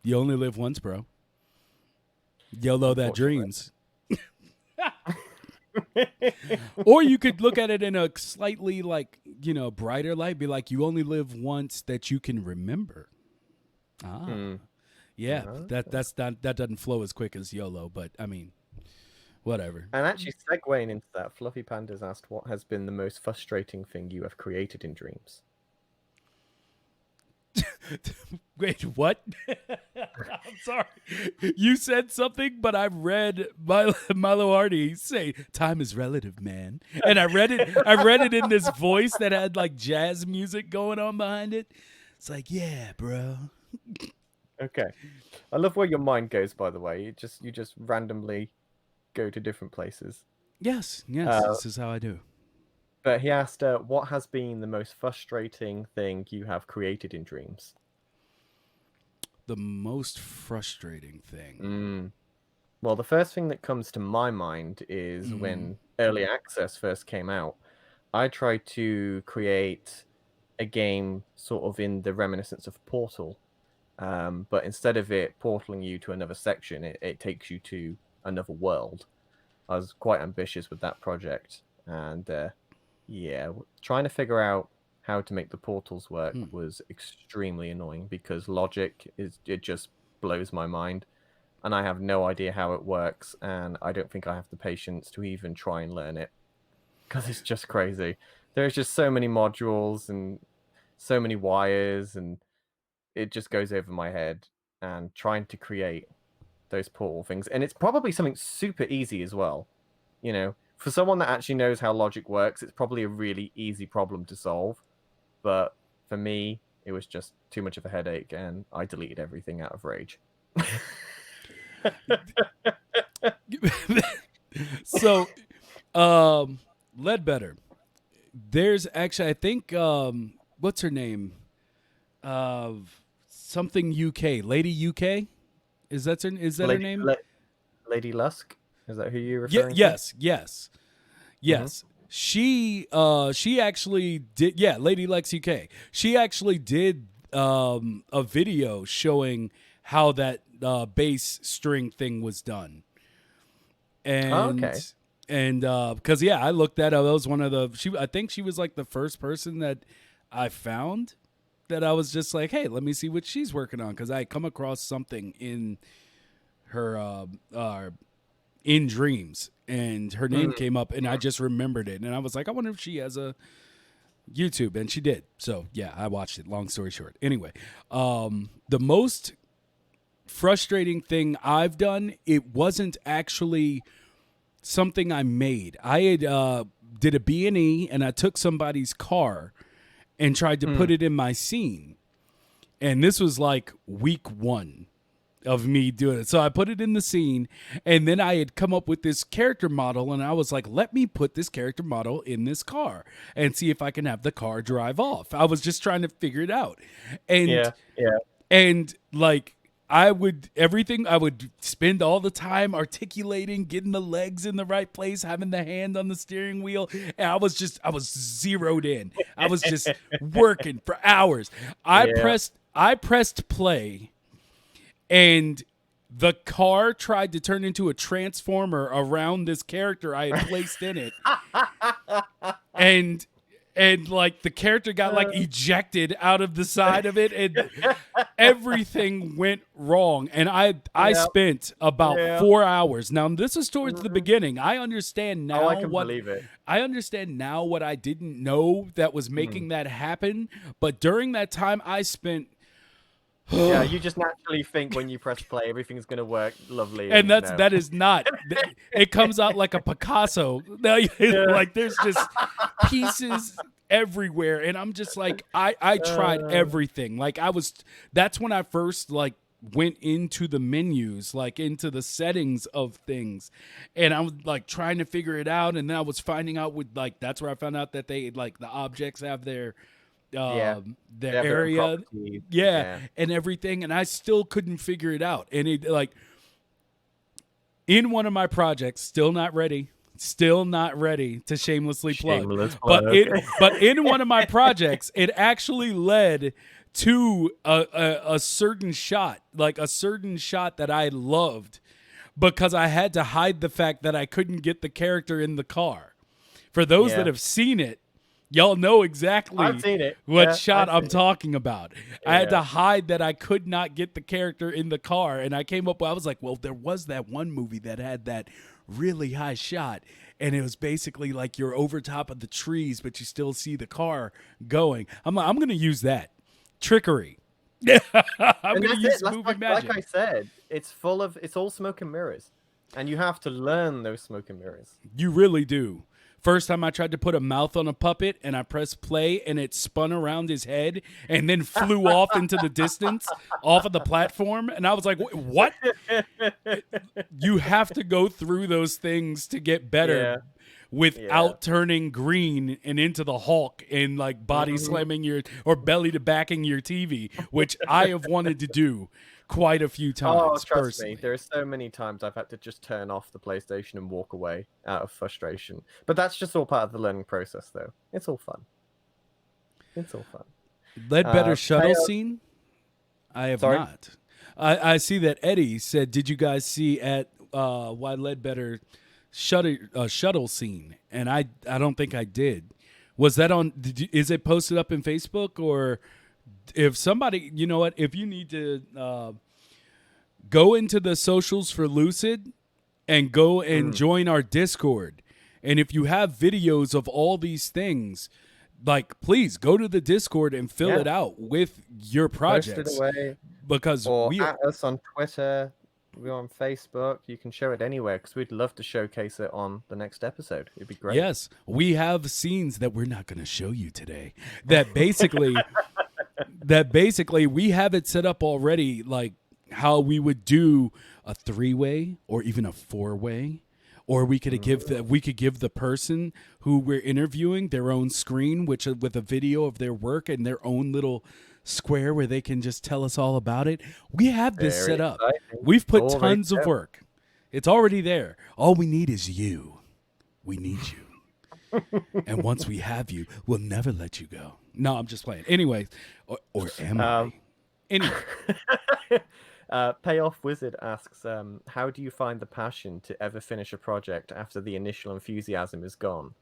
[SPEAKER 1] You only live once, bro. YOLO that dreams. Or you could look at it in a slightly brighter light. Be like, you only live once that you can remember. Yeah, that doesn't flow as quick as YOLO, but I mean, whatever.
[SPEAKER 2] And actually, segueing into that, Fluffy Panda's asked, what has been the most frustrating thing you have created in Dreams?
[SPEAKER 1] Wait, what? I'm sorry. You said something, but I read Milo Hardy say, "Time is relative, man." And I read it in this voice that had like jazz music going on behind it. It's like, yeah, bro.
[SPEAKER 2] Okay. I love where your mind goes, by the way. You just randomly go to different places.
[SPEAKER 1] Yes, this is how I do.
[SPEAKER 2] But he asked, what has been the most frustrating thing you have created in Dreams?
[SPEAKER 1] The most frustrating thing.
[SPEAKER 2] Well, the first thing that comes to my mind is when Early Access first came out, I tried to create a game sort of in the reminiscence of Portal. But instead of it portaling you to another section, it takes you to another world. I was quite ambitious with that project. And trying to figure out how to make the portals work was extremely annoying because logic it just blows my mind. And I have no idea how it works. And I don't think I have the patience to even try and learn it because it's just crazy. There's just so many modules and so many wires and it just goes over my head and trying to create those portal things. And it's probably something super easy as well. For someone that actually knows how logic works, it's probably a really easy problem to solve. But for me, it was just too much of a headache and I deleted everything out of rage.
[SPEAKER 1] So, Ledbetter. There's actually, I think, what's her name? Something UK, Lady UK. Is that her name?
[SPEAKER 2] Lady Lusk. Is that who you're referring to?
[SPEAKER 1] Yes. Mm-hmm. She actually did. Yeah, Lady Lex UK. She actually did a video showing how that bass string thing was done. And
[SPEAKER 2] okay.
[SPEAKER 1] And because I looked that up. That was one of the. I think she was like the first person that I found that I was just like, hey, let me see what she's working on, because I come across something in her in Dreams, and her name came up, and I just remembered it, and I was like, I wonder if she has a YouTube, and she did. So yeah, I watched it. Long story short, anyway, the most frustrating thing I've done, it wasn't actually something I made. I had did a B&E, and I took somebody's car and tried to put it in my scene. And this was like week 1 of me doing it. So I put it in the scene, and then I had come up with this character model, and I was like, let me put this character model in this car and see if I can have the car drive off. I was just trying to figure it out. And and like I would spend all the time articulating, getting the legs in the right place, having the hand on the steering wheel. And I was zeroed in. I was just working for hours. I pressed play, and the car tried to turn into a transformer around this character I had placed in it. And like the character got like ejected out of the side of it, and everything went wrong. And I spent about 4 hours. Now this is towards the beginning. I understand now.
[SPEAKER 2] I can believe it.
[SPEAKER 1] I understand now what I didn't know that was making that happen. But during that time, I spent
[SPEAKER 2] Yeah, you just naturally think when you press play, everything's gonna work lovely.
[SPEAKER 1] And
[SPEAKER 2] No.
[SPEAKER 1] that is not. It comes out like a Picasso. Like there's just pieces everywhere, and I'm just like, I tried everything. Like that's when I first like went into the menus, like into the settings of things, and I was like trying to figure it out, and then I was finding out with like that's where I found out that they like the objects have their
[SPEAKER 2] They have their own
[SPEAKER 1] area,
[SPEAKER 2] properties.
[SPEAKER 1] yeah, and everything, and I still couldn't figure it out. And it like in one of my projects, still not ready to shamelessly plug.
[SPEAKER 2] Shameless plug.
[SPEAKER 1] But in one of my projects, it actually led to a certain shot, like a certain shot that I loved, because I had to hide the fact that I couldn't get the character in the car. For those that have seen it, y'all know exactly
[SPEAKER 2] I've seen it.
[SPEAKER 1] what shot I'm talking about. I had to hide that I could not get the character in the car. And I came up with, I was like, well, there was that one movie that had that really high shot. And it was basically like you're over top of the trees, but you still see the car going. I'm like, I'm going to use that. Trickery. I'm going to use movie magic.
[SPEAKER 2] Like I said, it's all smoke and mirrors. And you have to learn those smoke and mirrors.
[SPEAKER 1] You really do. First time I tried to put a mouth on a puppet and I pressed play and it spun around his head and then flew off into the distance off of the platform. And I was like, what? You have to go through those things to get better without turning green and into the Hulk and like body slamming or belly to backing your TV, which I have wanted to do quite a few times.
[SPEAKER 2] Oh, trust
[SPEAKER 1] personally.
[SPEAKER 2] me, there are so many times I've had to just turn off the PlayStation and walk away out of frustration. But that's just all part of the learning process, though. It's all fun. It's all fun.
[SPEAKER 1] Ledbetter shuttle scene? I have not. I see that Eddie said, "Did you guys see at why Ledbetter shuttle scene?" And I don't think I did. Was that on? Is it posted up in Facebook or? If somebody, you know what, if you need to go into the socials for Lucid and go and join our Discord. And if you have videos of all these things, like, please go to the Discord and fill it out with your projects.
[SPEAKER 2] Post it away.
[SPEAKER 1] Because
[SPEAKER 2] or at us on Twitter, we're on Facebook. You can share it anywhere because we'd love to showcase it on the next episode. It'd be great.
[SPEAKER 1] Yes, we have scenes that we're not going to show you today that basically... we have it set up already, like how we would do a 3-way or even a 4-way, or we could give the person who we're interviewing their own screen, which with a video of their work and their own little square where they can just tell us all about it. We have this set up. We've put tons of work. It's already there. All we need is you. We need you. And once we have you, we'll never let you go. No, I'm just playing. Anyway, or am I? Anyway.
[SPEAKER 2] Payoff Wizard asks, how do you find the passion to ever finish a project after the initial enthusiasm is gone?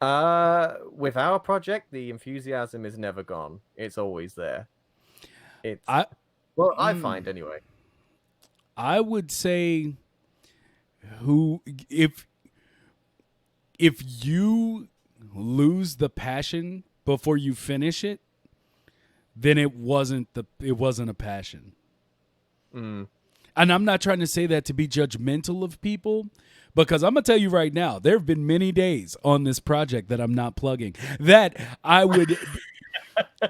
[SPEAKER 2] With our project, the enthusiasm is never gone. It's always there. I find anyway.
[SPEAKER 1] I would say if you lose the passion before you finish it, then it wasn't a passion. And I'm not trying to say that to be judgmental of people, because I'm gonna tell you right now, there have been many days on this project that I'm not plugging that I would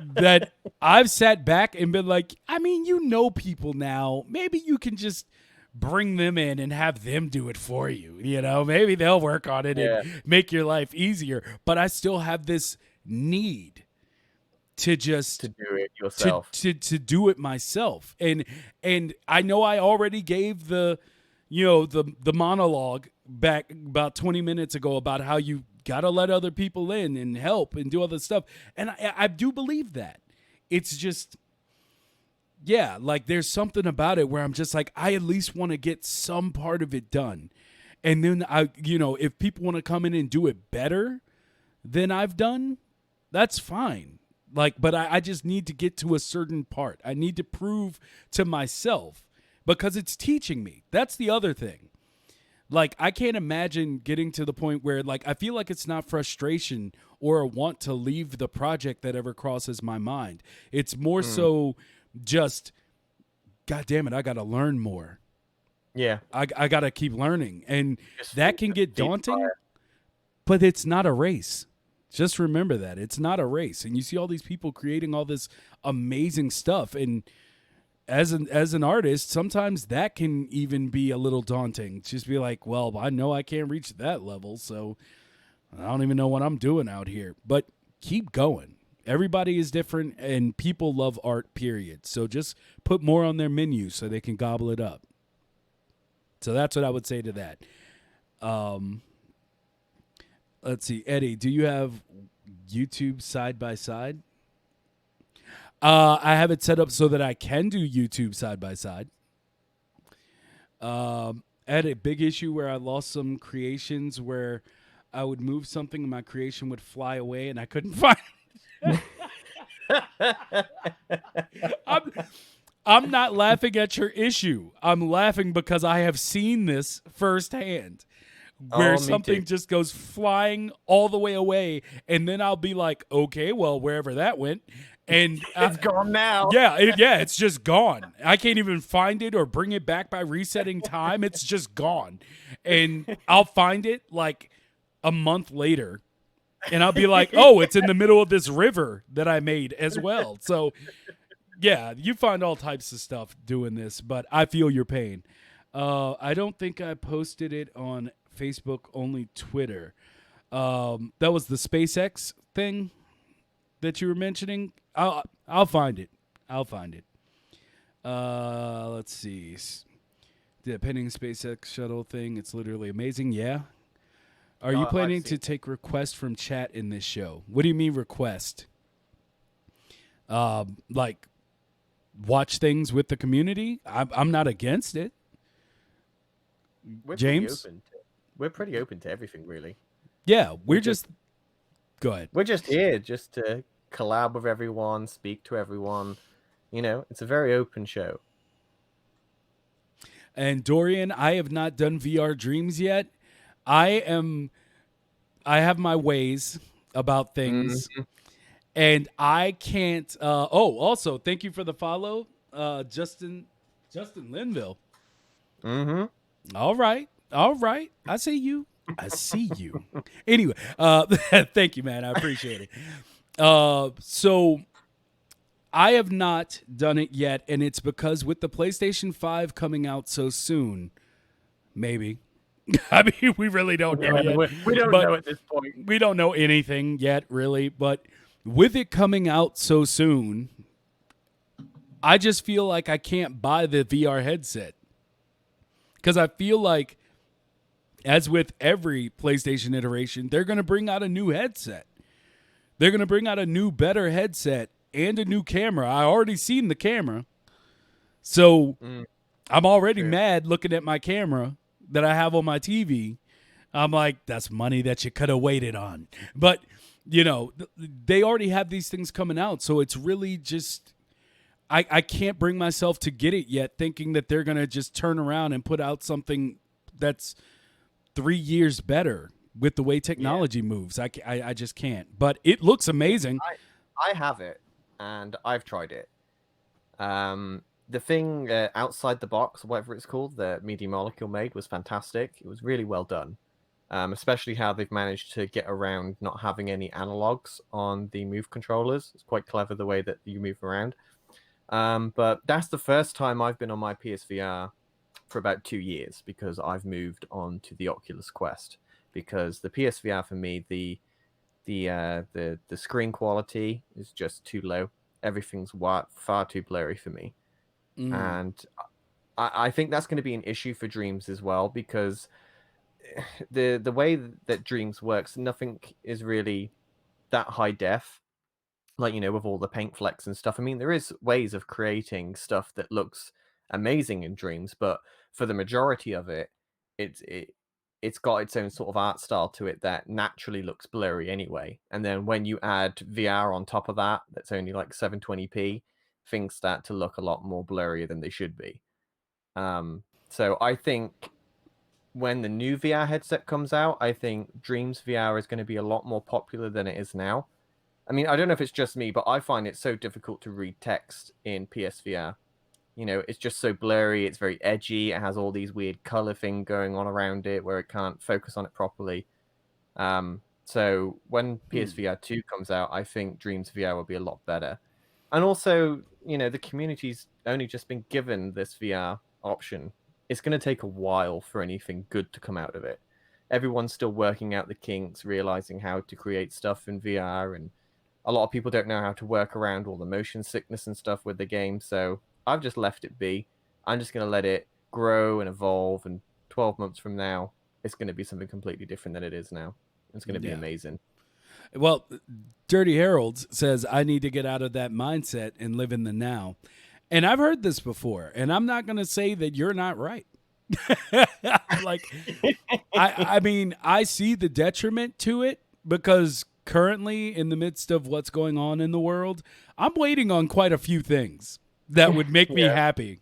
[SPEAKER 1] that I've sat back and been like, I mean, you know people now, maybe you can just bring them in and have them do it for you. You know, maybe they'll work on it and make your life easier. But I still have this need to just
[SPEAKER 2] do it yourself,
[SPEAKER 1] to do it myself. And I know I already gave the monologue back about 20 minutes ago about how you got to let other people in and help and do other stuff. And I do believe that. It's just, yeah, like there's something about it where I'm just like, I at least want to get some part of it done. And then if people want to come in and do it better than I've done, that's fine. Like, but I just need to get to a certain part. I need to prove to myself because it's teaching me. That's the other thing. Like, I can't imagine getting to the point where, like, I feel like it's not frustration or a want to leave the project that ever crosses my mind. It's more so just, God damn it, I got to learn more.
[SPEAKER 2] Yeah.
[SPEAKER 1] I got to keep learning. And
[SPEAKER 2] Just
[SPEAKER 1] that can get
[SPEAKER 2] deep
[SPEAKER 1] daunting,
[SPEAKER 2] fire.
[SPEAKER 1] but it's not a race. Just remember that. It's not a race. And you see all these people creating all this amazing stuff. And as an artist, sometimes that can even be a little daunting. Just be like, well, I know I can't reach that level, so I don't even know what I'm doing out here. But keep going. Everybody is different, and people love art, period. So just put more on their menu so they can gobble it up. So that's what I would say to that. Let's see. Eddie, do you have YouTube side by side? I have it set up so that I can do YouTube side by side. I had a big issue where I lost some creations where I would move something and my creation would fly away and I couldn't find I'm not laughing at your issue. I'm laughing because I have seen this firsthand where
[SPEAKER 2] Oh, me
[SPEAKER 1] something
[SPEAKER 2] too.
[SPEAKER 1] just goes flying all the way away and then I'll be like, okay, well, wherever that went. And
[SPEAKER 2] It's gone now.
[SPEAKER 1] yeah, it's just gone. I can't even find it or bring it back by resetting time. It's just gone. And I'll find it like a month later and I'll be like, oh, it's in the middle of this river that I made as well. So, yeah, you find all types of stuff doing this, but I feel your pain. I don't think I posted it on Facebook, only Twitter. That was the SpaceX thing that you were mentioning. I'll find it. I'll find it. Let's see. The pending SpaceX shuttle thing. It's literally amazing. Yeah. Are you
[SPEAKER 2] I've
[SPEAKER 1] planning
[SPEAKER 2] seen
[SPEAKER 1] to take requests from chat in this show? What do you mean request? Like watch things with the community? I'm not against it.
[SPEAKER 2] We're
[SPEAKER 1] James?
[SPEAKER 2] we're pretty open to everything, really.
[SPEAKER 1] Yeah, we're
[SPEAKER 2] just-
[SPEAKER 1] just go ahead.
[SPEAKER 2] We're just here just to collab with everyone, speak to everyone. You know, it's a very open show.
[SPEAKER 1] And Dorian, I have not done VR Dreams yet. I have my ways about things, and I can't. Also, thank you for the follow, Justin Linville.
[SPEAKER 2] Mm-hmm.
[SPEAKER 1] All right. I see you. Anyway, thank you, man. I appreciate it. So I have not done it yet, and it's because with the PlayStation 5 coming out so soon, maybe. I mean, we really don't know yet.
[SPEAKER 2] We don't
[SPEAKER 1] but
[SPEAKER 2] know at this point.
[SPEAKER 1] We don't know anything yet, really. But with it coming out so soon, I just feel like I can't buy the VR headset. Because I feel like, as with every PlayStation iteration, they're going to bring out a new headset. They're going to bring out a new, better headset and a new camera. I already seen the camera. So I'm already mad looking at my camera that I have on my TV. I'm like, that's money that you could have waited on. But, you know, they already have these things coming out. So it's really just, I can't bring myself to get it yet, thinking that they're going to just turn around and put out something that's 3 years better with the way technology moves. I just can't. But it looks amazing.
[SPEAKER 2] I have it, and I've tried it. The thing outside the box, whatever it's called, the Media Molecule made was fantastic. It was really well done, especially how they've managed to get around not having any analogs on the Move controllers. It's quite clever the way that you move around. But that's the first time I've been on my PSVR for about 2 years because I've moved on to the Oculus Quest. Because the PSVR for me, the screen quality is just too low. Everything's far too blurry for me. And I think that's going to be an issue for Dreams as well, because the way that Dreams works, nothing is really that high def, like, you know, with all the paint flecks and stuff. I mean, there is ways of creating stuff that looks amazing in Dreams, but for the majority of it, it's got its own sort of art style to it that naturally looks blurry anyway. And then when you add VR on top of that, that's only like 720p, things start to look a lot more blurrier than they should be. So I think when the new VR headset comes out, I think Dreams VR is going to be a lot more popular than it is now. I mean, I don't know if it's just me, but I find it so difficult to read text in PSVR. You know, it's just so blurry. It's very edgy. It has all these weird color thing going on around it where it can't focus on it properly. So when PSVR 2 comes out, I think Dreams VR will be a lot better. And also, you know, the community's only just been given this VR option. It's going to take a while for anything good to come out of it. Everyone's still working out the kinks, realizing how to create stuff in VR, and a lot of people don't know how to work around all the motion sickness and stuff with the game. So I've just left it be. I'm just going to let it grow and evolve, and 12 months from now, it's going to be something completely different than it is now. It's going to be amazing.
[SPEAKER 1] Well, Dirty Harold says, I need to get out of that mindset and live in the now. And I've heard this before, and I'm not going to say that you're not right. Like, I mean, I see the detriment to it because currently, in the midst of what's going on in the world, I'm waiting on quite a few things that would make me happy.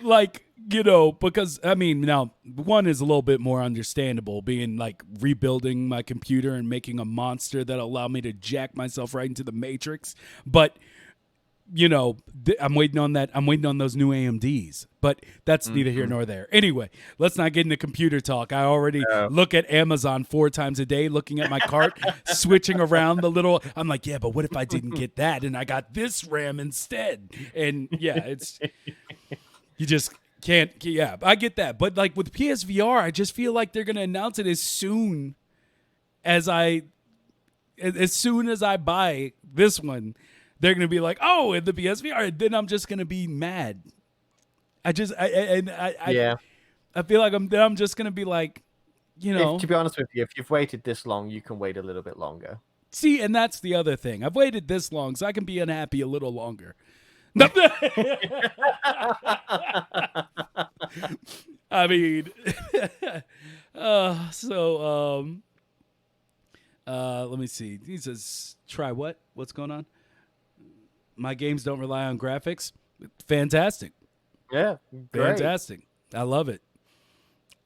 [SPEAKER 1] Like, you know, because I mean, now one is a little bit more understandable, being like rebuilding my computer and making a monster that allow me to jack myself right into the matrix. But you know, I'm waiting on that. I'm waiting on those new AMDs, but that's neither here nor there. Anyway, let's not get into computer talk. I already look at Amazon 4 times a day, looking at my cart, switching around the little. I'm like, yeah, but what if I didn't get that and I got this RAM instead? And yeah, it's you just can't. Yeah, I get that. But like with PSVR, I just feel like they're gonna announce it as soon as I buy this one. They're going to be like, oh, in the PSVR, then I'm just going to be mad. I feel like I'm just going to be like, you know.
[SPEAKER 2] To be honest with you, if you've waited this long, you can wait a little bit longer.
[SPEAKER 1] See, and that's the other thing. I've waited this long, so I can be unhappy a little longer. I mean, let me see. He says, try what? What's going on? My games don't rely on graphics. Fantastic.
[SPEAKER 2] Yeah. Great.
[SPEAKER 1] Fantastic. I love it.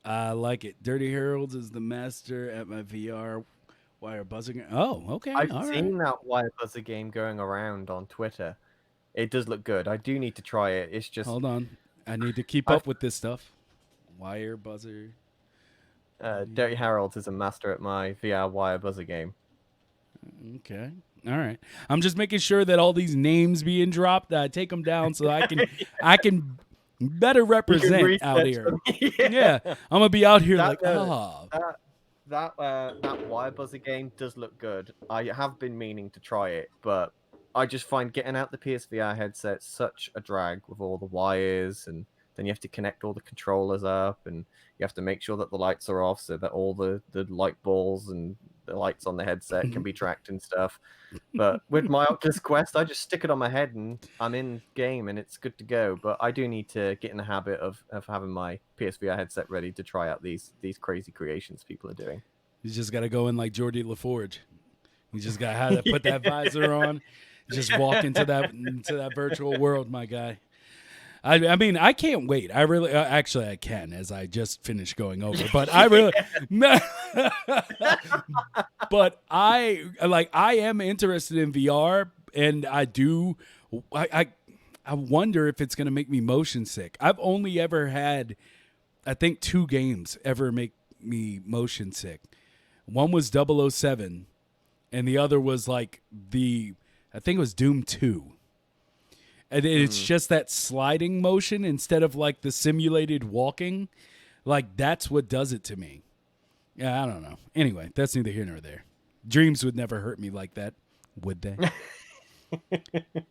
[SPEAKER 1] I like it. Dirty Heralds is the master at my VR wire buzzing. Oh, okay.
[SPEAKER 2] I've seen that wire buzzer game going around on Twitter. It does look good. I do need to try it. It's just...
[SPEAKER 1] Hold on. I need to keep up with this stuff. Wire buzzer.
[SPEAKER 2] Dirty Heralds is a master at my VR wire buzzer game.
[SPEAKER 1] Okay. All right. I'm just making sure that all these names being dropped, I take them down so I can better represent out here. Yeah. I'm gonna be out here that
[SPEAKER 2] wire buzzer game does look good. I have been meaning to try it, but I just find getting out the PSVR headset such a drag with all the wires, and then you have to connect all the controllers up, and you have to make sure that the lights are off so that all the light balls and the lights on the headset can be tracked and stuff. But with my Oculus Quest, I just stick it on my head and I'm in game and it's good to go. But I do need to get in the habit of having my PSVR headset ready to try out these crazy creations people are doing.
[SPEAKER 1] You just got to go in like Geordie LaForge. You just got to have to put that visor on, just walk into that virtual world, my guy. I mean, I can't wait. I really, actually, I can, as I just finished going over. But I really, but I am interested in VR, and I wonder if it's going to make me motion sick. I've only ever had, I think, 2 games ever make me motion sick. One was 007, and the other was like I think it was Doom 2. And it's just that sliding motion instead of like the simulated walking. Like that's what does it to me. Yeah, I don't know. Anyway, that's neither here nor there. Dreams would never hurt me like that, would they?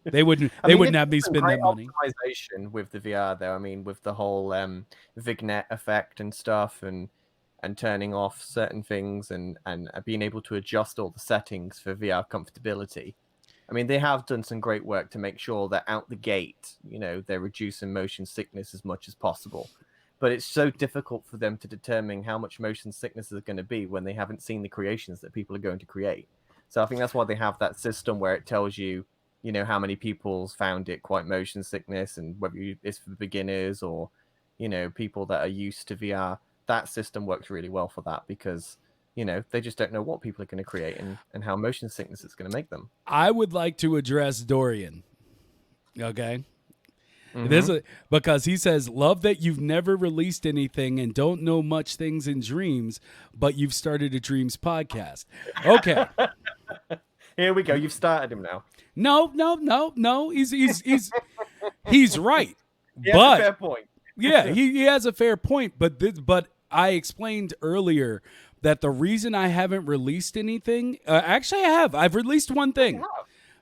[SPEAKER 1] They wouldn't. They wouldn't have me spend that money.
[SPEAKER 2] Optimization with the VR, though. I mean, with the whole vignette effect and stuff, and turning off certain things, and being able to adjust all the settings for VR comfortability. I mean, they have done some great work to make sure that out the gate, you know, they're reducing motion sickness as much as possible. But it's so difficult for them to determine how much motion sickness is going to be when they haven't seen the creations that people are going to create. So I think that's why they have that system where it tells you, you know, how many people's found it quite motion sickness, and whether it's for beginners or, you know, people that are used to VR. That system works really well for that, because They just don't know what people are going to create and how motion sickness is going to make them.
[SPEAKER 1] I would like to address Dorian. Okay.
[SPEAKER 2] Mhm.
[SPEAKER 1] Because he says, love that you've never released anything and don't know much things in dreams, but you've started a dreams podcast. Okay.
[SPEAKER 2] Here we go. You've started him now.
[SPEAKER 1] No. He's right.
[SPEAKER 2] He has a fair point.
[SPEAKER 1] Yeah, he has a fair point. But I explained earlier that the reason I haven't released anything, actually I have. I've released one thing.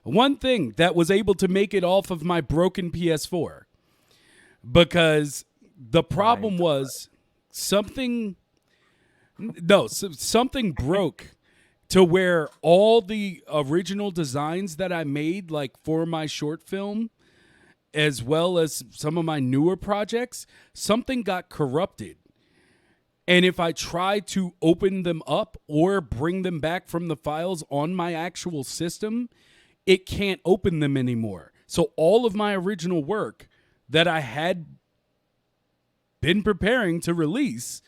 [SPEAKER 1] One thing that was able to make it off of my broken PS4. Because the problem was something broke to where all the original designs that I made, like for my short film, as well as some of my newer projects, something got corrupted. And if I try to open them up or bring them back from the files on my actual system, it can't open them anymore. So all of my original work that I had been preparing to release,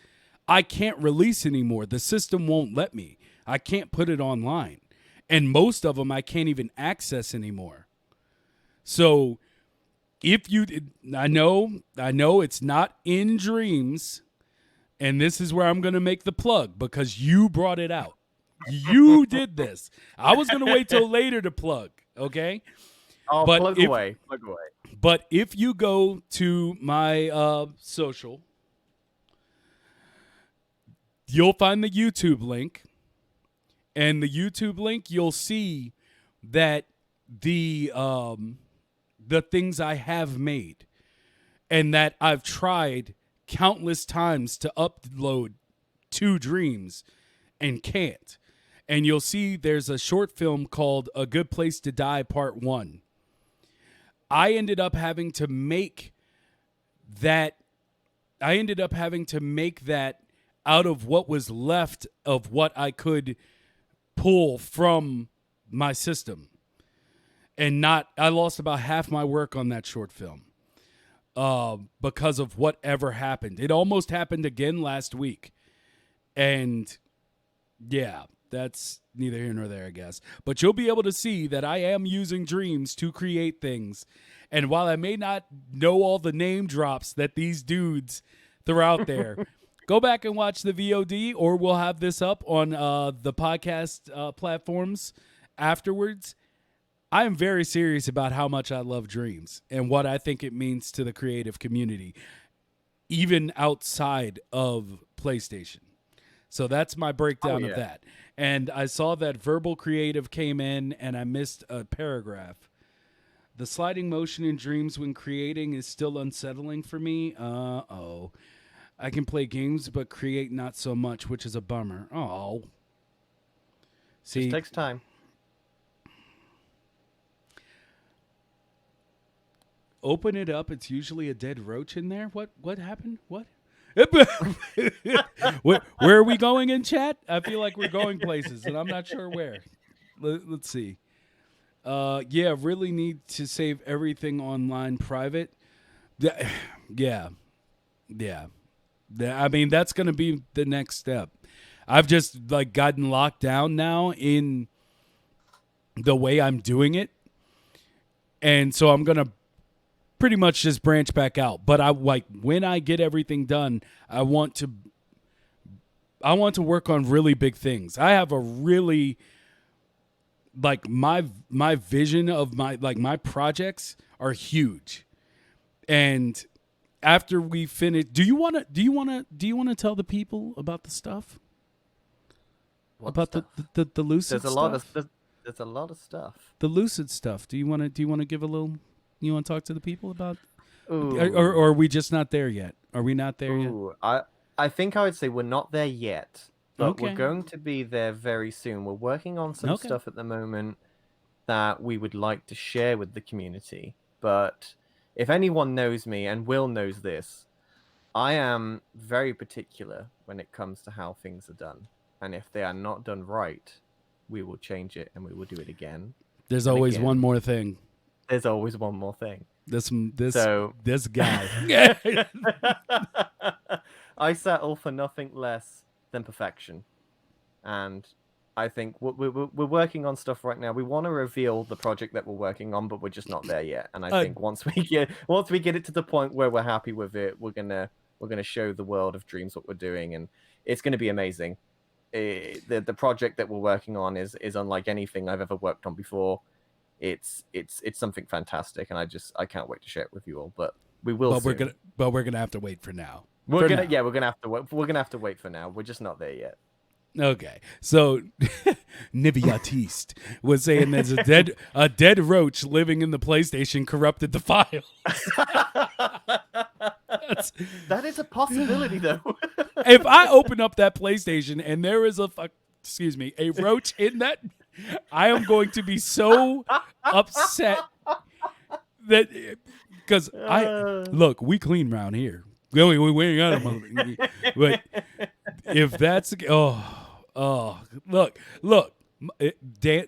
[SPEAKER 1] I can't release anymore. The system won't let me. I can't put it online. And most of them I can't even access anymore. So I know it's not in dreams, and this is where I'm going to make the plug because you brought it out. You did this. I was going to wait till later to plug, okay?
[SPEAKER 2] Plug away.
[SPEAKER 1] But if you go to my social, you'll find the YouTube link. And the YouTube link, you'll see that the things I have made and that I've tried countless times to upload to Dreams and can't. And you'll see there's a short film called A Good Place to Die Part 1. I ended up having to make that out of what was left of what I could pull from my system. And I lost about half my work on that short film because of whatever happened. It almost happened again last week. And yeah, that's neither here nor there, I guess. But you'll be able to see that I am using Dreams to create things. And while I may not know all the name drops that these dudes throw out there, go back and watch the VOD, or we'll have this up on the podcast platforms afterwards. I am very serious about how much I love Dreams and what I think it means to the creative community, even outside of PlayStation. So that's my breakdown of that. And I saw that Verbal Creative came in, and I missed a paragraph. The sliding motion in Dreams when creating is still unsettling for me. I can play games, but create not so much, which is a bummer. Oh. See,
[SPEAKER 2] Just takes time.
[SPEAKER 1] Open it up. It's usually a dead roach in there. What happened? What? Where are we going in chat? I feel like we're going places, and I'm not sure where. Let's see. Really need to save everything online private. Yeah. I mean, that's going to be the next step. I've just gotten locked down now in the way I'm doing it. And so I'm going to pretty much just branch back out. But when I get everything done, I want to work on really big things. I have a really my vision of my projects are huge. And after we finish, do you want to tell the people about the stuff?
[SPEAKER 2] What
[SPEAKER 1] about
[SPEAKER 2] stuff?
[SPEAKER 1] the lucid stuff?
[SPEAKER 2] There's a lot of stuff.
[SPEAKER 1] The lucid stuff. Do you want to give a little? You want to talk to the people about?
[SPEAKER 2] Ooh.
[SPEAKER 1] Or are we just not there yet? Are we not there yet?
[SPEAKER 2] I think I would say we're not there yet, but
[SPEAKER 1] Okay.
[SPEAKER 2] we're going to be there very soon. We're working on some stuff at the moment that we would like to share with the community. But if anyone knows me, and Will knows this, I am very particular when it comes to how things are done. And if they are not done right, we will change it and we will do it again.
[SPEAKER 1] There's always one more thing.
[SPEAKER 2] There's always one more thing.
[SPEAKER 1] This guy.
[SPEAKER 2] I settle for nothing less than perfection. and I think we're working on stuff right now. We want to reveal the project that we're working on, but we're just not there yet. And I think once we get it to the point where we're happy with it, we're gonna show the world of Dreams what we're doing, and it's gonna be amazing. The project that we're working on is unlike anything I've ever worked on before. It's something fantastic, and I can't wait to share it with you all. But we will.
[SPEAKER 1] But we're gonna have to wait for now.
[SPEAKER 2] We're gonna have to wait. We're gonna have to wait for now. We're just not there yet.
[SPEAKER 1] Okay, so Niviatiste was saying there's a dead roach living in the PlayStation corrupted the file.
[SPEAKER 2] That is a possibility, though.
[SPEAKER 1] If I open up that PlayStation and there is a roach in that, I am going to be so upset that because look, we clean around here. We ain't got a but if that's look, Dan,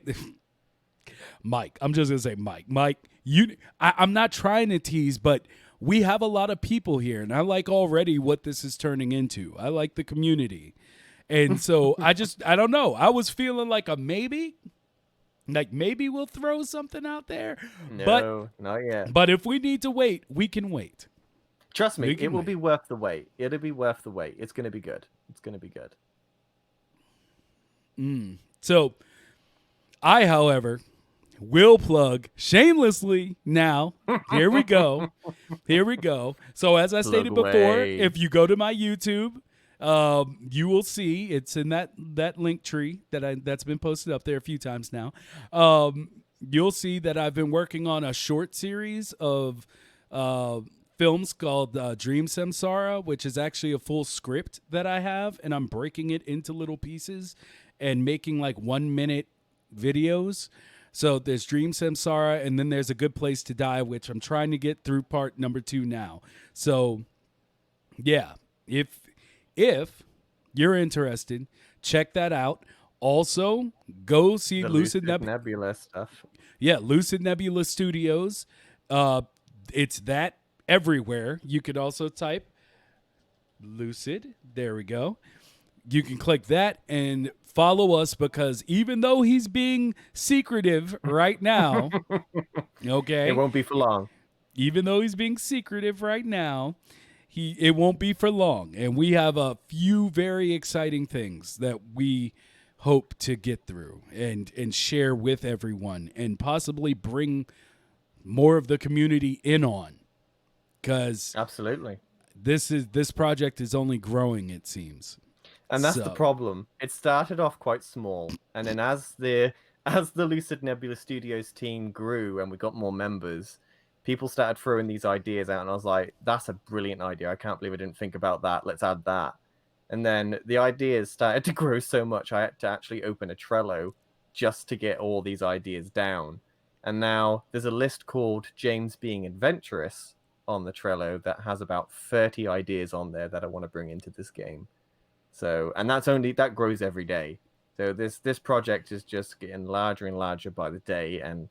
[SPEAKER 1] Mike. I'm just gonna say Mike. I'm not trying to tease, but we have a lot of people here, and I like already what this is turning into. I like the community, and so I don't know. I was feeling like a maybe. Like maybe we'll throw something out there.
[SPEAKER 2] No, not yet.
[SPEAKER 1] But if we need to wait, we can wait.
[SPEAKER 2] Trust me, it will be worth the wait. It'll be worth the wait. It's going to be good. It's going to be good.
[SPEAKER 1] So, I, however, will plug shamelessly now. Here we go. So, as I stated before, if you go to my YouTube, you will see it's in that link tree that's been posted up there a few times now. You'll see that I've been working on a short series of films called Dream Samsara, which is actually a full script that I have, and I'm breaking it into little pieces and making like 1 minute videos. So there's Dream Samsara, and then there's A Good Place to Die, which I'm trying to get through part number 2 now. So yeah, if you're interested, check that out. Also, go see Lucid
[SPEAKER 2] Nebula stuff.
[SPEAKER 1] Yeah, Lucid Nebula Studios. It's that everywhere. You could also type Lucid. There we go. You can click that and follow us, because even though he's being secretive right now, okay,
[SPEAKER 2] it won't be for long.
[SPEAKER 1] Even though he's being secretive right now, it won't be for long. And we have a few very exciting things that we hope to get through and share with everyone, and possibly bring more of the community in on. Because
[SPEAKER 2] absolutely,
[SPEAKER 1] this project is only growing, it seems.
[SPEAKER 2] And that's the problem. It started off quite small, and then as the Lucid Nebula Studios team grew and we got more members, people started throwing these ideas out, and I was like, that's a brilliant idea. I can't believe I didn't think about that. Let's add that. And then the ideas started to grow so much, I had to actually open a Trello just to get all these ideas down. And now there's a list called James Being Adventurous on the Trello that has about 30 ideas on there that I want to bring into this game. So, and that grows every day. So this project is just getting larger and larger by the day, and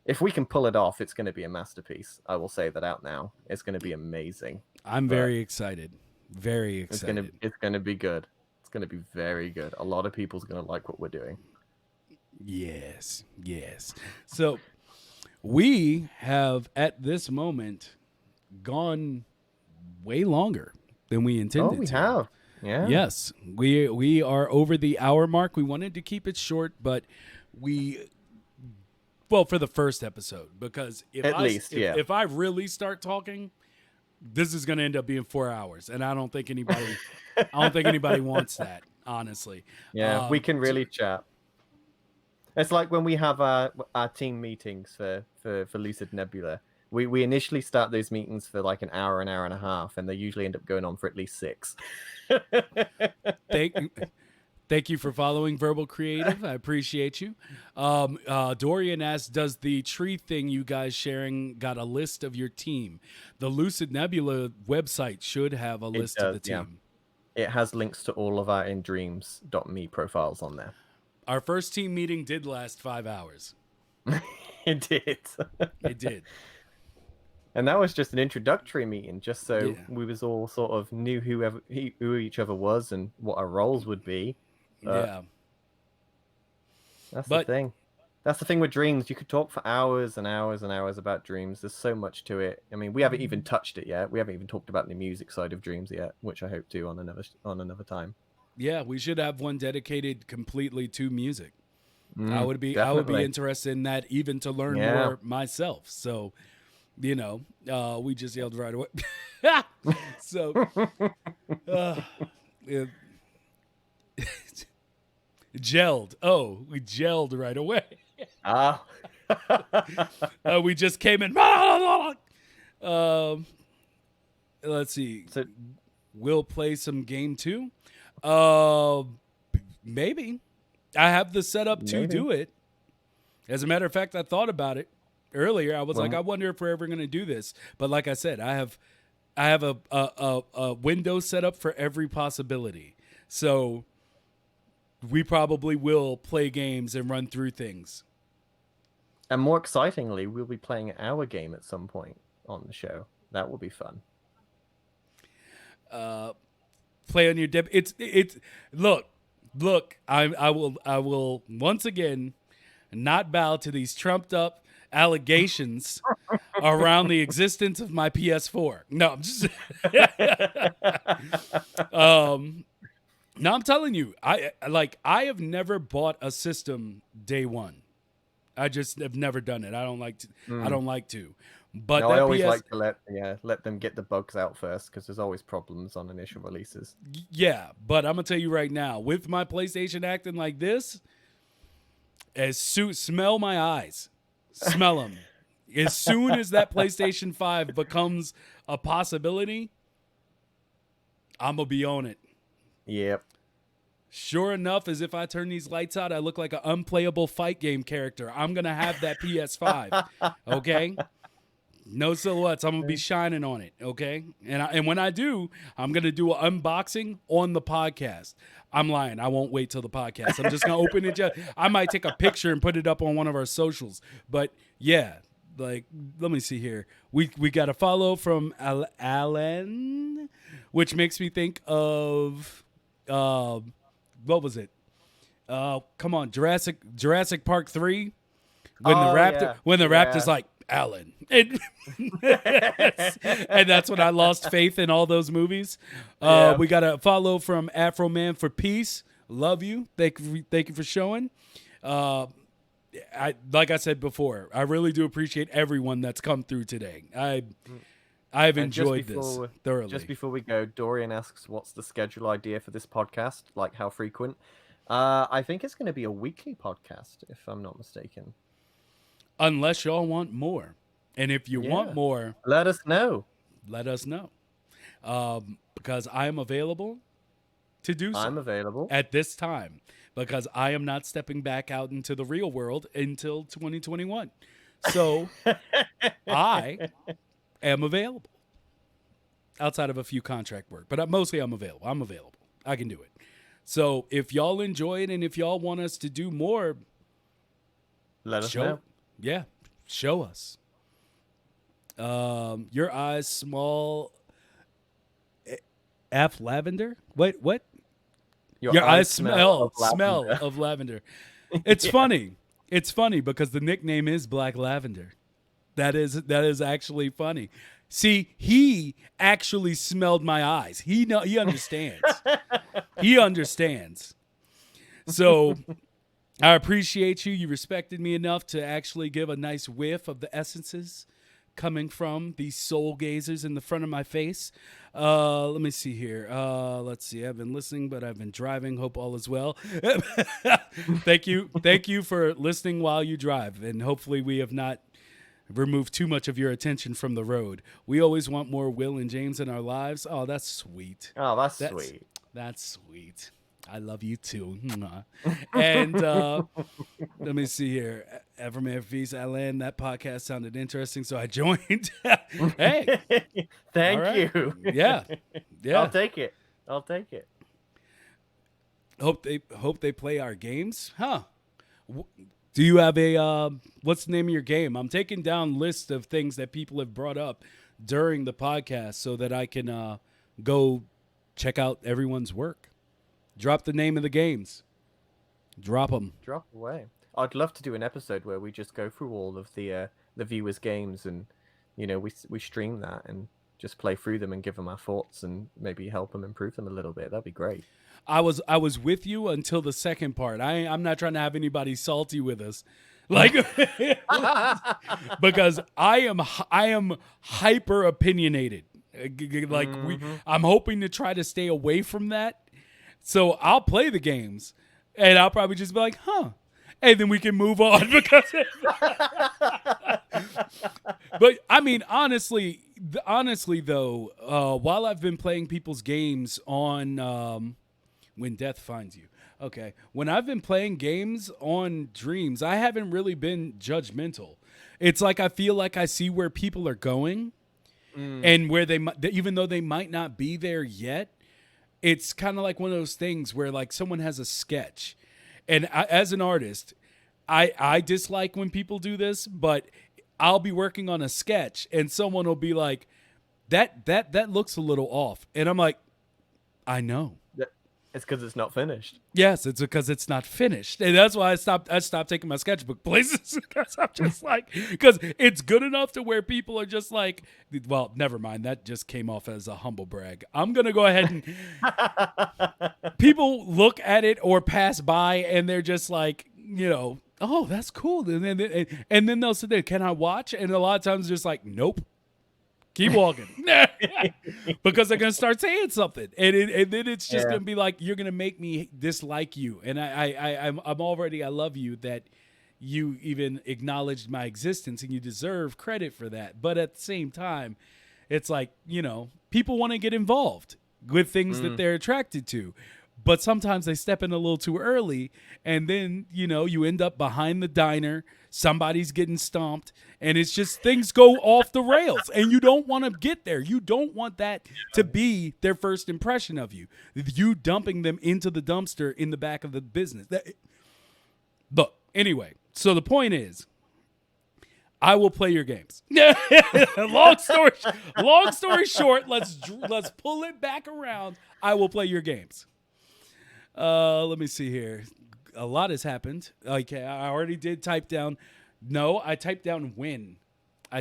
[SPEAKER 2] if we can pull it off, it's going to be a masterpiece. I will say that out now. It's going to be amazing.
[SPEAKER 1] I'm very excited. Very excited.
[SPEAKER 2] It's going to be good. It's going to be very good. A lot of people's going to like what we're doing.
[SPEAKER 1] Yes. So we have at this moment gone way longer than we intended.
[SPEAKER 2] Oh, we have. Yeah.
[SPEAKER 1] Yes, we are over the hour mark. We wanted to keep it short, but for the first episode, because if I really start talking, this is going to end up being 4 hours, and I don't think anybody wants that, honestly.
[SPEAKER 2] Yeah, we can really chat. It's like when we have our team meetings for Lucid Nebula. We initially start those meetings for like an hour and a half, and they usually end up going on for at least 6.
[SPEAKER 1] Thank you for following Verbal Creative. I appreciate you. Dorian asks, does the tree thing you guys sharing got a list of your team? The Lucid Nebula website should have a list of the team.
[SPEAKER 2] Yeah. It has links to all of our indreams.me profiles on there.
[SPEAKER 1] Our first team meeting did last 5 hours.
[SPEAKER 2] It did.
[SPEAKER 1] It did.
[SPEAKER 2] And that was just an introductory meeting, just so we was all sort of knew who each other was and what our roles would be. That's the
[SPEAKER 1] But
[SPEAKER 2] thing. That's the thing with dreams. You could talk for hours and hours and hours about dreams. There's so much to it. I mean, we haven't even touched it yet. We haven't even talked about the music side of dreams yet, which I hope to on another time.
[SPEAKER 1] yeah, we should have one dedicated completely to music. I would be
[SPEAKER 2] Definitely.
[SPEAKER 1] interested in that, even to learn
[SPEAKER 2] Yeah.
[SPEAKER 1] more myself. So, we just yelled right away. So, it, gelled. Oh, we gelled right away.
[SPEAKER 2] Ah.
[SPEAKER 1] We just came in. Let's see.
[SPEAKER 2] So
[SPEAKER 1] We'll play some game 2. Maybe. I have the setup to
[SPEAKER 2] Maybe.
[SPEAKER 1] do it. As a matter of fact, I thought about it earlier. I was
[SPEAKER 2] Well-
[SPEAKER 1] like, I wonder if we're ever going to do this. But like I said, I have a window set up for every possibility. So we probably will play games and run through things.
[SPEAKER 2] And more excitingly, we'll be playing our game at some point on the show. That will be fun.
[SPEAKER 1] Play on your deb. It's look. I will once again not bow to these trumped up allegations around the existence of my PS4. No, I'm just no, I'm telling you, I have never bought a system day one. I just have never done it. I don't like to. But
[SPEAKER 2] No,
[SPEAKER 1] that
[SPEAKER 2] I always
[SPEAKER 1] PS
[SPEAKER 2] like to let them get the bugs out first, because there's always problems on initial releases.
[SPEAKER 1] Yeah, but I'm gonna tell you right now, with my PlayStation acting like this, smell my eyes, smell them. As soon as that PlayStation 5 becomes a possibility, I'm gonna be on it.
[SPEAKER 2] Yep.
[SPEAKER 1] Sure enough, as if I turn these lights out, I look like an unplayable fight game character. I'm gonna have that PS5. Okay. No silhouettes. I'm gonna be shining on it, okay? And when I do, I'm gonna do an unboxing on the podcast. I'm lying. I won't wait till the podcast. I'm just gonna open it. I might take a picture and put it up on one of our socials. But yeah, let me see here. We got a follow from Alan, which makes me think of what was it? Come on, Jurassic Park 3. When the raptor's like, Alan. And that's when I lost faith in all those movies. We got a follow from Afro Man for Peace. Love you. Thank you for showing. Like I said before, I really do appreciate everyone that's come through today. I've enjoyed this thoroughly.
[SPEAKER 2] Just before we go, Dorian asks, what's the schedule idea for this podcast? Like, how frequent? I think it's going to be a weekly podcast, if I'm not mistaken.
[SPEAKER 1] Unless y'all want more. And if you want more,
[SPEAKER 2] let us know.
[SPEAKER 1] Let us know. Because I am available to do so.
[SPEAKER 2] I'm available.
[SPEAKER 1] At this time. Because I am not stepping back out into the real world until 2021. So I am available. Outside of a few contract work. But mostly I'm available. I can do it. So if y'all enjoy it and if y'all want us to do more,
[SPEAKER 2] let us know.
[SPEAKER 1] Yeah, show us. Your eyes small. F lavender? What? Your eyes smell of lavender. It's funny. It's funny because the nickname is Black Lavender. That is actually funny. See, he actually smelled my eyes. He understands. He understands. So I appreciate you. You respected me enough to actually give a nice whiff of the essences coming from these soul gazers in the front of my face. Let me see here. Let's see. I've been listening, but I've been driving. Hope all is well. Thank you. Thank you for listening while you drive. And hopefully we have not removed too much of your attention from the road. We always want more Will and James in our lives. Oh, that's sweet.
[SPEAKER 2] Oh, that's sweet.
[SPEAKER 1] That's sweet. I love you too. And let me see here. Everman Feast, Alan, that podcast sounded interesting, so I joined. Hey.
[SPEAKER 2] Thank you.
[SPEAKER 1] Yeah.
[SPEAKER 2] I'll take it.
[SPEAKER 1] Hope they play our games. Huh. Do you have a what's the name of your game? I'm taking down lists of things that people have brought up during the podcast so that I can go check out everyone's work. Drop the name of the games. Drop them.
[SPEAKER 2] Drop away. I'd love to do an episode where we just go through all of the viewers' games, and we stream that and just play through them and give them our thoughts and maybe help them improve them a little bit. That'd be great.
[SPEAKER 1] I was with you until the second part. I'm not trying to have anybody salty with us, like because I am hyper opinionated. Like I'm hoping to try to stay away from that. So I'll play the games, and I'll probably just be like, huh. And then we can move on because. But I mean, honestly though, while I've been playing people's games on When Death Finds You, okay, when I've been playing games on Dreams, I haven't really been judgmental. It's like I feel like I see where people are going, and where even though they might not be there yet, it's kind of like one of those things where like someone has a sketch. And as an artist, I dislike when people do this, but I'll be working on a sketch and someone will be like, that looks a little off. And I'm like, I know.
[SPEAKER 2] It's because it's not finished.
[SPEAKER 1] Yes, it's because it's not finished. And that's why I stopped taking my sketchbook places, because I'm just like, because it's good enough to where people are just like, well, never mind. That just came off as a humble brag. I'm going to go ahead and people look at it or pass by and they're just like, oh, that's cool. And then they'll sit there, can I watch? And a lot of times just like, nope. Keep walking. Because they're going to start saying something. And then it's just going to be like, you're going to make me dislike you. And I'm already, I love you that you even acknowledged my existence and you deserve credit for that. But at the same time, it's like, people want to get involved with things that they're attracted to. But sometimes they step in a little too early, and then, you end up behind the diner, somebody's getting stomped, and it's just things go off the rails, and you don't want to get there. You don't want that to be their first impression of you. You dumping them into the dumpster in the back of the business. Look, anyway, so the point is, I will play your games. long story short, let's pull it back around. I will play your games. Let me see here. A lot has happened. Okay, I already did type down. No, I typed down when. I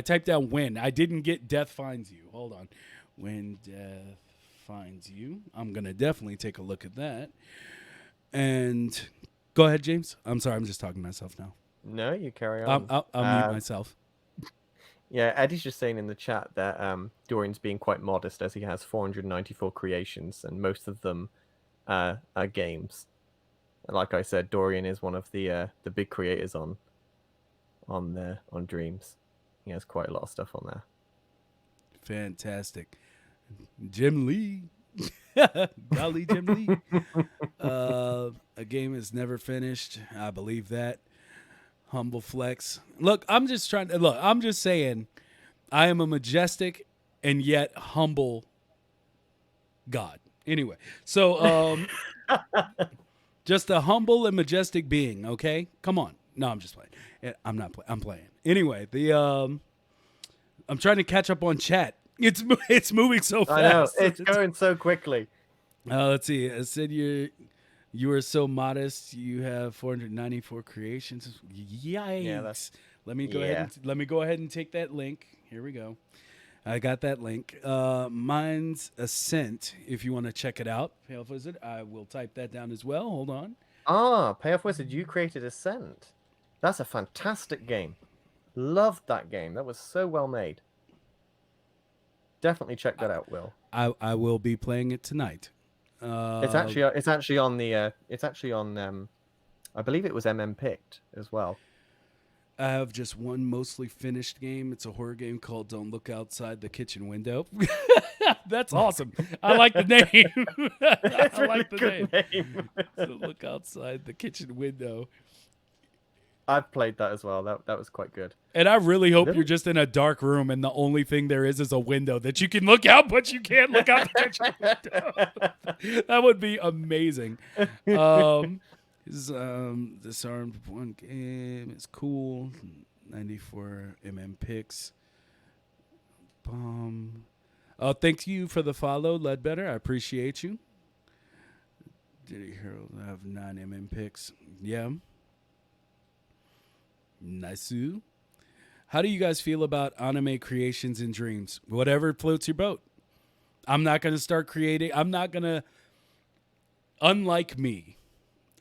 [SPEAKER 1] didn't get Death Finds You. Hold on. When Death Finds You. I'm going to definitely take a look at that. And go ahead, James. I'm sorry. I'm just talking to myself now.
[SPEAKER 2] No, you carry on.
[SPEAKER 1] I'll mute myself.
[SPEAKER 2] Yeah, Eddie's just saying in the chat that Dorian's being quite modest as he has 494 creations, and most of them are games. And like I said, Dorian is one of the big creators on Dreams. He has quite a lot of stuff on there.
[SPEAKER 1] Fantastic. Jim Lee. Golly, Jim Lee. A game is never finished. I believe that. Humble flex. Look, I'm just saying I am a majestic and yet humble God. Anyway, so just a humble and majestic being, okay? Come on. No, I'm just playing. I'm not playing. I'm playing. Anyway, I'm trying to catch up on chat. It's moving so fast.
[SPEAKER 2] I know. It's going so quickly.
[SPEAKER 1] Let's see. I said you are so modest. You have 494 creations. Yikes. Yeah, let me go ahead and take that link. Here we go. I got that link. Mine's Ascent, if you want to check it out. Payoff Wizard, I will type that down as well. Hold on.
[SPEAKER 2] Payoff Wizard, you created Ascent. That's a fantastic game. Loved that game. That was so well made. Definitely check that out, Will.
[SPEAKER 1] I will be playing it tonight.
[SPEAKER 2] It's actually on I believe it was picked as well.
[SPEAKER 1] I have just one mostly finished game. It's a horror game called Don't Look Outside the Kitchen Window. That's awesome. I like the name.
[SPEAKER 2] It's really good name.
[SPEAKER 1] Don't Look Outside the Kitchen Window.
[SPEAKER 2] I've played that as well. That was quite good.
[SPEAKER 1] And I really hope you're just in a dark room and the only thing there is a window that you can look out, but you can't look out the kitchen window. That would be amazing. Disarmed one game. It's cool. 94 picks. Thank you for the follow, Ledbetter. I appreciate you. Did he Herald have 9 picks? Yeah. Nice. How do you guys feel about anime creations in dreams? Whatever floats your boat. I'm not going to start creating. I'm not going to, unlike me,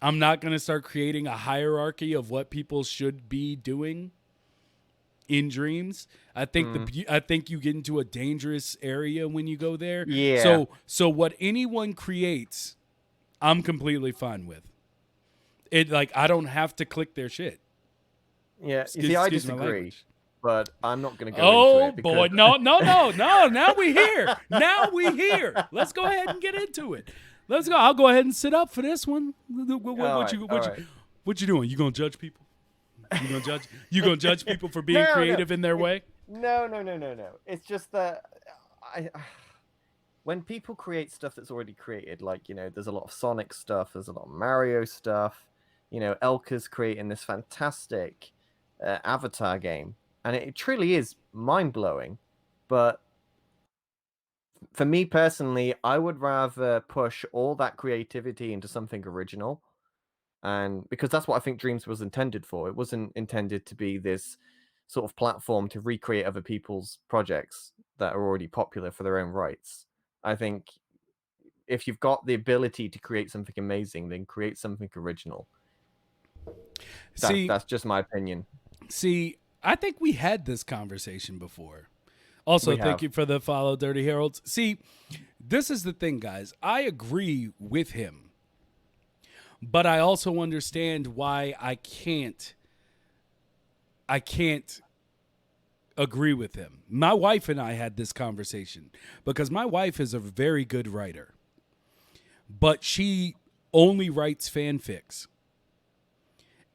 [SPEAKER 1] I'm not going to start creating a hierarchy of what people should be doing in dreams. I think I think you get into a dangerous area when you go there.
[SPEAKER 2] Yeah.
[SPEAKER 1] So what anyone creates, I'm completely fine with. It like I don't have to click their shit.
[SPEAKER 2] Yeah.
[SPEAKER 1] Excuse-
[SPEAKER 2] See, I
[SPEAKER 1] excuse my
[SPEAKER 2] disagree,
[SPEAKER 1] language.
[SPEAKER 2] but I'm not going to go
[SPEAKER 1] Oh
[SPEAKER 2] into it. Because...
[SPEAKER 1] boy, no. Now we here. Now we here. Let's go ahead and get into it. Let's go. I'll go ahead and sit up for this one. What you doing? You gonna judge people? You gonna judge people for being creative in their way?
[SPEAKER 2] No. It's just that when people create stuff that's already created, like, there's a lot of Sonic stuff, there's a lot of Mario stuff. Elka's creating this fantastic Avatar game, and it truly is mind-blowing. But for me personally, I would rather push all that creativity into something original. And because that's what I think Dreams was intended for. It wasn't intended to be this sort of platform to recreate other people's projects that are already popular for their own rights. I think if you've got the ability to create something amazing, then create something original. That's just my opinion.
[SPEAKER 1] See, I think we had this conversation before. Also, thank you for the follow, Dirty Heralds. See, this is the thing, guys. I agree with him, but I also understand why I can't agree with him. My wife and I had this conversation because my wife is a very good writer, but she only writes fanfics.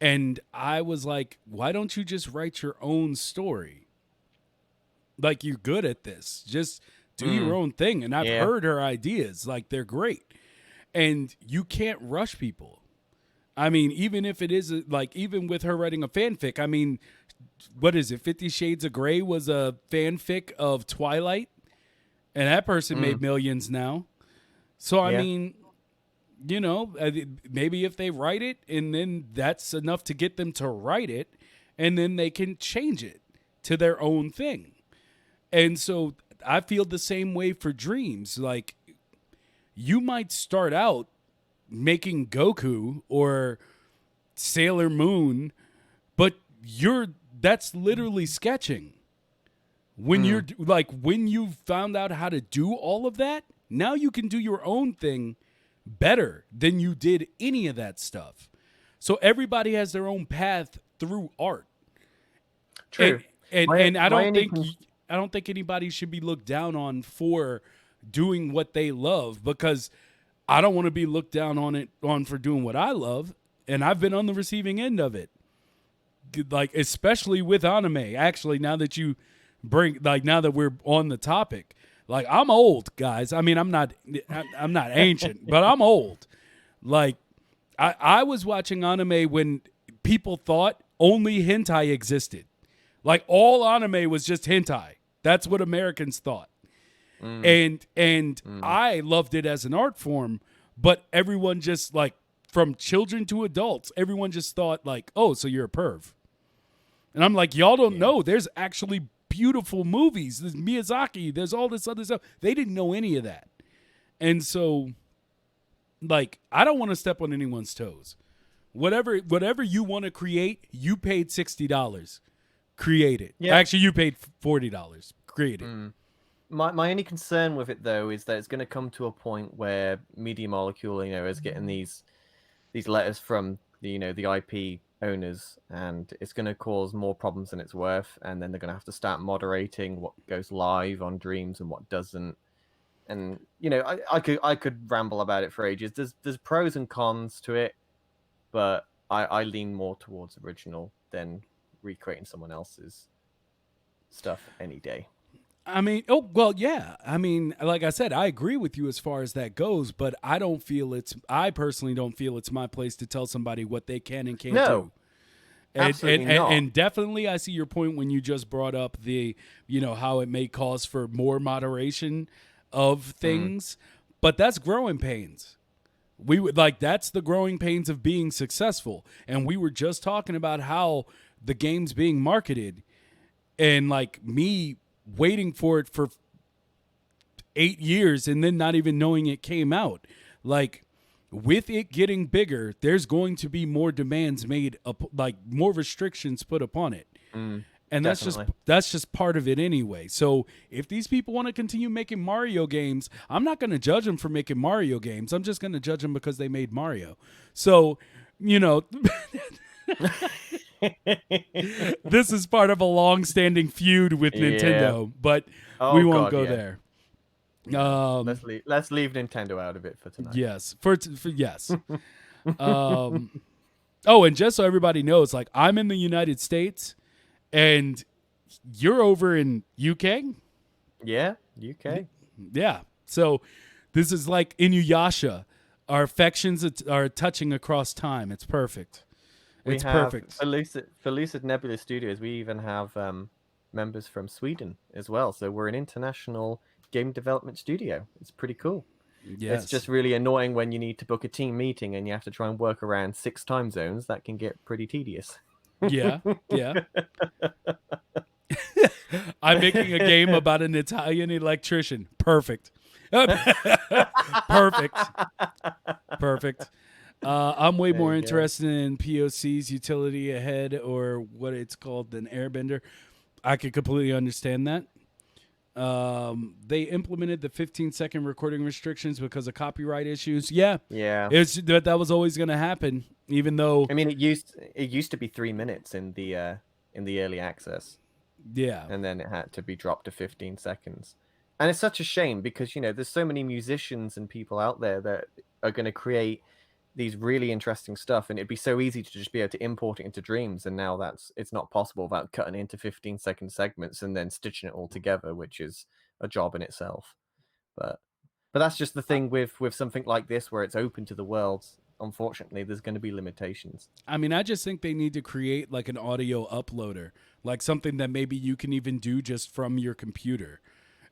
[SPEAKER 1] And I was like, why don't you just write your own story? Like, you're good at this. Just do your own thing. And I've heard her ideas. Like, they're great. And you can't rush people. I mean, even if it is, like, even with her writing a fanfic, I mean, what is it? 50 Shades of Grey was a fanfic of Twilight. And that person made millions now. So, I mean, maybe if they write it and then that's enough to get them to write it, and then they can change it to their own thing. And so I feel the same way for Dreams. Like, you might start out making Goku or Sailor Moon, but that's literally sketching. When you're like, when you found out how to do all of that, now you can do your own thing better than you did any of that stuff. So everybody has their own path through art.
[SPEAKER 2] True.
[SPEAKER 1] And I don't think anybody should be looked down on for doing what they love, because I don't want to be looked down on for doing what I love, and I've been on the receiving end of it. Like, especially with anime. Actually, now that we're on the topic, like, I'm old, guys. I mean, I'm not ancient, but I'm old. Like, I was watching anime when people thought only hentai existed. Like, all anime was just hentai. That's what Americans thought. And I loved it as an art form, but everyone just, like, from children to adults, everyone just thought, like, oh, so you're a perv. And I'm like, y'all don't know. There's actually beautiful movies. There's Miyazaki. There's all this other stuff. They didn't know any of that. And so, like, I don't want to step on anyone's toes. Whatever you want to create, you paid $60. Create it. Yeah. Actually, you paid $40. Create it.
[SPEAKER 2] My only concern with it, though, is that it's going to come to a point where Media Molecule, is getting these letters from the IP owners, and it's going to cause more problems than it's worth. And then they're going to have to start moderating what goes live on Dreams and what doesn't. And I could ramble about it for ages. There's pros and cons to it, but I lean more towards original than recreating someone else's stuff any day.
[SPEAKER 1] I mean, yeah. I mean, like I said, I agree with you as far as that goes, but I personally don't feel it's my place to tell somebody what they can and can't do.
[SPEAKER 2] Absolutely not.
[SPEAKER 1] And definitely I see your point when you just brought up the, how it may cause for more moderation of things, but that's growing pains. That's the growing pains of being successful. And we were just talking about how the game's being marketed, and like me waiting for it for 8 years and then not even knowing it came out. Like, with it getting bigger, there's going to be more demands made up, like more restrictions put upon it. And
[SPEAKER 2] Definitely.
[SPEAKER 1] that's just part of it anyway. So if these people want to continue making Mario games, I'm not going to judge them for making Mario games. I'm just going to judge them because they made Mario. So, you know, this is part of a long-standing feud with Nintendo, but we won't go there.
[SPEAKER 2] Let's leave Nintendo out of it for tonight.
[SPEAKER 1] Yes, for yes. Oh, and just so everybody knows, like, I'm in the United States, and you're over in UK.
[SPEAKER 2] Yeah, UK.
[SPEAKER 1] Yeah. So this is like Inuyasha. Our affections are touching across time. It's perfect. It's perfect.
[SPEAKER 2] For Lucid Nebula Studios, we even have members from Sweden as well. So we're an international game development studio. It's pretty cool.
[SPEAKER 1] Yes.
[SPEAKER 2] It's just really annoying when you need to book a team meeting and you have to try and work around 6 time zones. That can get pretty tedious.
[SPEAKER 1] Yeah. I'm making a game about an Italian electrician. Perfect. Perfect. I'm way more interested in POC's utility ahead, or what it's called, than Airbender. I could completely understand that. They implemented the 15-second recording restrictions because of copyright issues. Yeah. That was always going to happen, even though.
[SPEAKER 2] I mean, it used to be 3 minutes in the early access.
[SPEAKER 1] Yeah.
[SPEAKER 2] And then it had to be dropped to 15 seconds. And it's such a shame because, there's so many musicians and people out there that are going to create these really interesting stuff, and it'd be so easy to just be able to import it into Dreams, and now it's not possible without cutting it into 15-second segments and then stitching it all together, which is a job in itself. But that's just the thing with something like this, where it's open to the world. Unfortunately, there's going to be limitations.
[SPEAKER 1] I mean, I just think they need to create like an audio uploader, like something that maybe you can even do just from your computer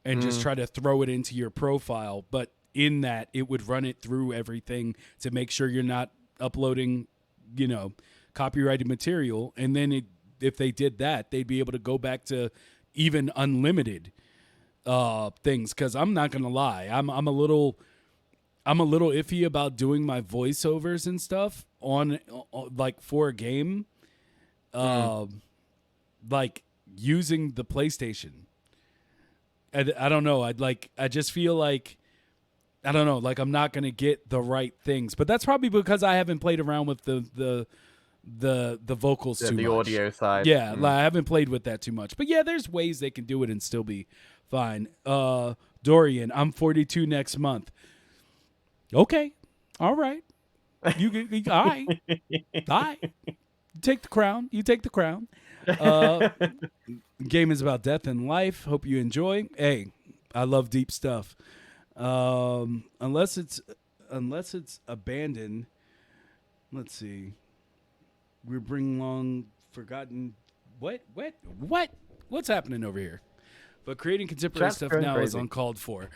[SPEAKER 1] and just try to throw it into your profile. But in that, it would run it through everything to make sure you're not uploading, copyrighted material. And then if they did that, they'd be able to go back to even unlimited things. Because I'm not going to lie, I'm a little iffy about doing my voiceovers and stuff on like for a game, like using the PlayStation. I don't know. I just feel like, I don't know, like I'm not going to get the right things, but that's probably because I haven't played around with the vocals too much.
[SPEAKER 2] The audio side.
[SPEAKER 1] Yeah. Like, I haven't played with that too much, but yeah, there's ways they can do it and still be fine. Dorian, I'm 42 next month. Okay. All right. You all right. All right. Take the crown. You take the crown. Game is about death and life. Hope you enjoy. Hey, I love deep stuff. Unless it's abandoned. Let's see. We're bringing along forgotten. What's happening over here? But creating contemporary stuff now is uncalled for.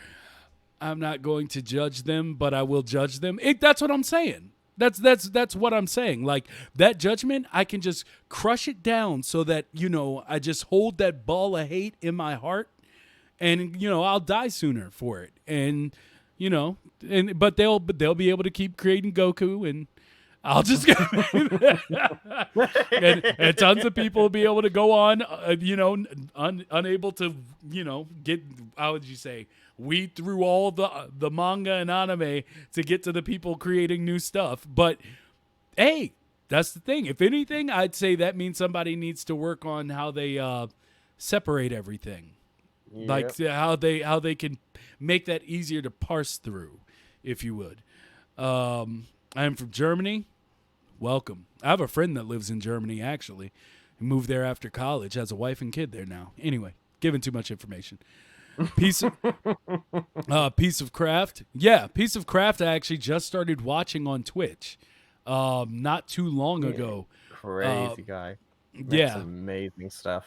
[SPEAKER 1] I'm not going to judge them, but I will judge them. That's what I'm saying. That's what I'm saying. Like, that judgment, I can just crush it down so that, I just hold that ball of hate in my heart, and, I'll die sooner for it. And, but they'll be able to keep creating Goku, and I'll just get and tons of people will be able to go on, unable to, get, how would you say, weed through all the manga and anime to get to the people creating new stuff. But hey, that's the thing. If anything, I'd say that means somebody needs to work on how they separate everything. Yep. Like how they can make that easier to parse through, if you would. I am from Germany. Welcome. I have a friend that lives in Germany, actually. He moved there after college, has a wife and kid there now. Anyway, giving too much information. Piece of Craft. Yeah, Piece of Craft I actually just started watching on Twitch not too long ago.
[SPEAKER 2] Crazy guy.
[SPEAKER 1] Makes
[SPEAKER 2] amazing stuff.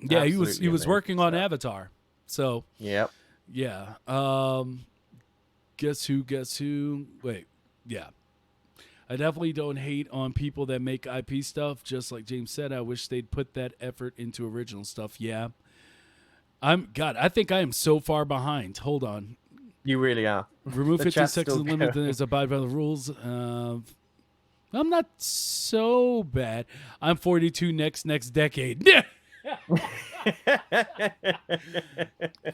[SPEAKER 1] Yeah, Absolutely he was working on Avatar. So
[SPEAKER 2] yep.
[SPEAKER 1] Yeah. Guess who? Wait. Yeah. I definitely don't hate on people that make IP stuff. Just like James said, I wish they'd put that effort into original stuff. Yeah. I think I am so far behind. Hold on.
[SPEAKER 2] You really are.
[SPEAKER 1] Remove
[SPEAKER 2] The
[SPEAKER 1] 15
[SPEAKER 2] chat's
[SPEAKER 1] seconds
[SPEAKER 2] still
[SPEAKER 1] limit,
[SPEAKER 2] going.
[SPEAKER 1] there's abide by the rules. I'm not so bad. I'm 42 next decade.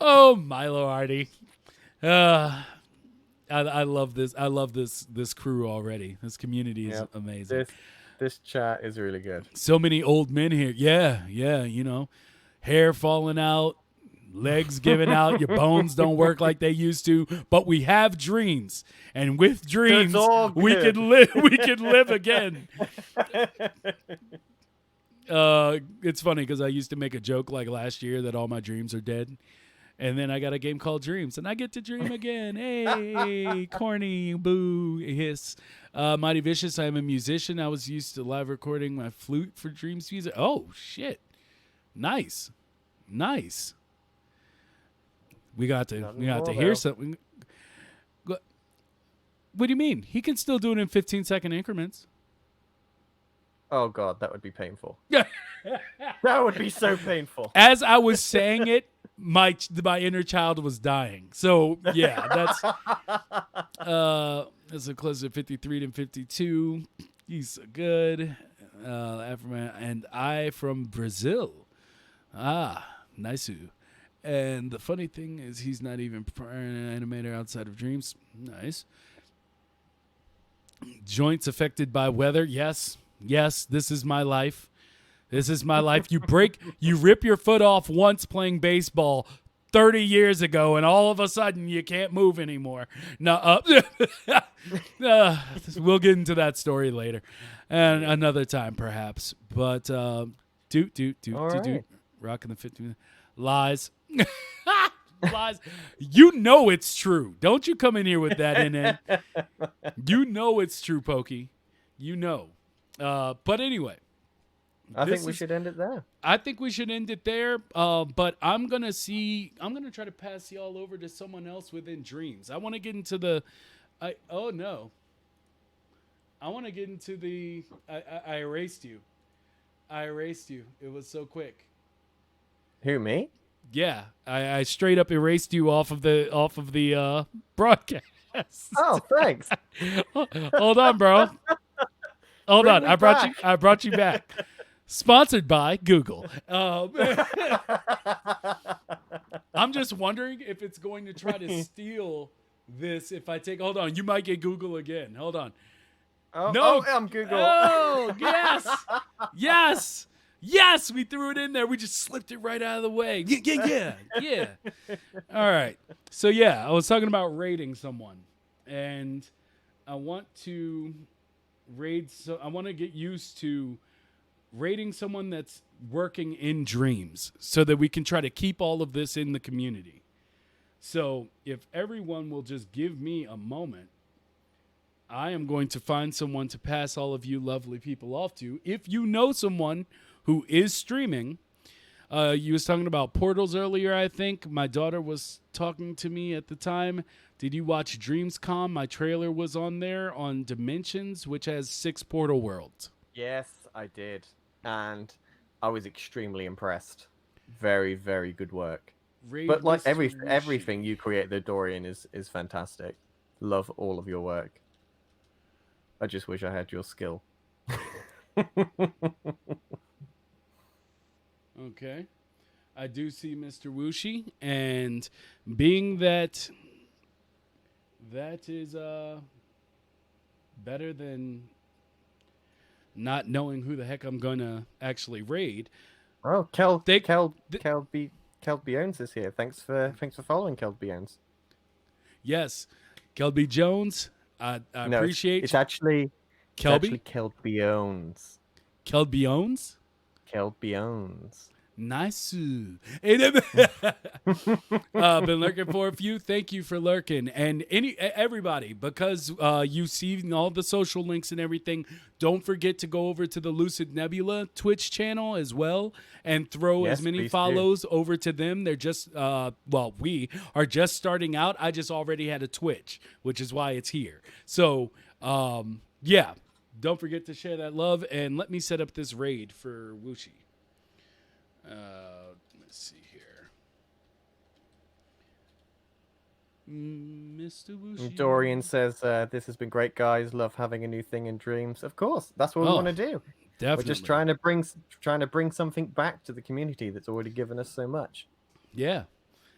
[SPEAKER 1] Oh, Milo Hardy. I love this. I love this crew already. This community is
[SPEAKER 2] Yep.
[SPEAKER 1] amazing.
[SPEAKER 2] This chat is really good.
[SPEAKER 1] So many old men here. Yeah, hair falling out, legs giving out, your bones don't work like they used to, but we have dreams. And with dreams,
[SPEAKER 2] all
[SPEAKER 1] we
[SPEAKER 2] good.
[SPEAKER 1] can live again. It's funny because I used to make a joke like last year that all my dreams are dead. And then I got a game called Dreams, and I get to dream again. Hey, corny, boo, hiss. Mighty Vicious, I am a musician. I was used to live recording my flute for Dreams music. Oh, shit. Nice. We got to hear something. What do you mean? He can still do it in 15-second increments.
[SPEAKER 2] Oh God, that would be painful. That would be so painful.
[SPEAKER 1] As I was saying it, my inner child was dying. So yeah, that's a close to 53 to 52. He's so good. And I from Brazil. Nice. And the funny thing is, he's not even an animator outside of Dreams. Nice. Joints affected by weather. Yes, this is my life. You rip your foot off once playing baseball 30 years ago, and all of a sudden you can't move anymore. No, we'll get into that story later and another time perhaps. But rocking the 50 lies. Lies. You know it's true. Don't you come in here with that in it. You know it's true, Pokey. You know. But anyway.
[SPEAKER 2] I think we should end it there.
[SPEAKER 1] I think we should end it there. But I'm gonna try to pass y'all over to someone else within Dreams. I want to get into the I want to get into the I erased you. It was so quick.
[SPEAKER 2] Who, me?
[SPEAKER 1] Yeah, I straight up erased you off of the broadcast.
[SPEAKER 2] Oh, thanks.
[SPEAKER 1] Hold on, bro. Hold
[SPEAKER 2] Bring
[SPEAKER 1] on.
[SPEAKER 2] me
[SPEAKER 1] I brought you back. Sponsored by Google. I'm just wondering if it's going to try to steal this. If I take, hold on, you might get Google again. Hold on.
[SPEAKER 2] Oh,
[SPEAKER 1] No.
[SPEAKER 2] I'm Google.
[SPEAKER 1] Oh, yes. We threw it in there. We just slipped it right out of the way. Yeah. All right. So yeah, I was talking about rating someone, and I want to I want to get used to rating someone that's working in Dreams so that we can try to keep all of this in the community. So if everyone will just give me a moment, I am going to find someone to pass all of you lovely people off to. If you know someone who is streaming, you was talking about portals earlier, I think. My daughter was talking to me at the time. Did you watch Dreamscom? My trailer was on there on Dimensions, which has 6 portal worlds.
[SPEAKER 2] Yes, I did. And I was extremely impressed. Very, very good work. But like everything you create, the Dorian is fantastic. Love all of your work. I just wish I had your skill.
[SPEAKER 1] Okay. I do see Mr. Wushi, and being that is better than not knowing who the heck I'm gonna actually raid.
[SPEAKER 2] Oh, Kel Biones is here. Thanks for following, Kel Biones.
[SPEAKER 1] Yes, Kelby Jones. I appreciate.
[SPEAKER 2] It's actually
[SPEAKER 1] Kelby.
[SPEAKER 2] Kel Biones.
[SPEAKER 1] Kelbiones.
[SPEAKER 2] Kel Biones.
[SPEAKER 1] Nice. Been lurking for a few. Thank you for lurking, and everybody, because you see all the social links and everything. Don't forget to go over to the Lucid Nebula Twitch channel as well, and throw as many follows over to them. They're just we are just starting out. I just already had a Twitch, which is why it's here. So yeah. don't forget to share that love, and let me set up this raid for Wushi. Let's see here. Mr. Wushi.
[SPEAKER 2] Dorian says, this has been great, guys. Love having a new thing in Dreams. Of course, that's what we want to do.
[SPEAKER 1] Definitely.
[SPEAKER 2] We're just trying to bring something back to the community that's already given us so much.
[SPEAKER 1] Yeah.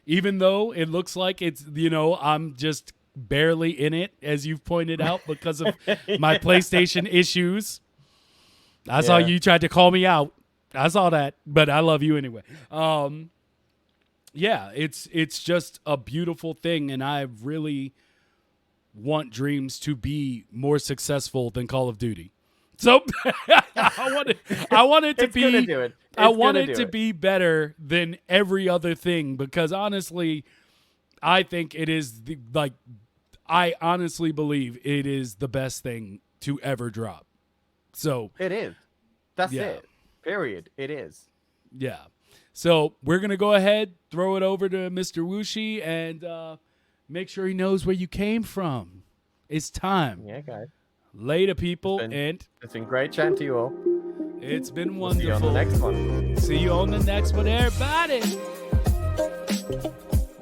[SPEAKER 1] Even though it looks like it's, I'm just barely in it, as you've pointed out, because of my PlayStation issues. I saw you tried to call me out. I saw that, but I love you anyway. Yeah, it's just a beautiful thing, and I really want Dreams to be more successful than Call of Duty. So I want it to be better than every other thing, because honestly, I think it is I honestly believe it is the best thing to ever drop. So
[SPEAKER 2] it is. That's it. Period. It is.
[SPEAKER 1] Yeah. So we're going to go ahead, throw it over to Mr. Wushi, and make sure he knows where you came from. It's time.
[SPEAKER 2] Yeah, guys.
[SPEAKER 1] Later, people.
[SPEAKER 2] It's been great chatting to you all.
[SPEAKER 1] It's been wonderful.
[SPEAKER 2] See you on the next one.
[SPEAKER 1] See you on the next one, everybody.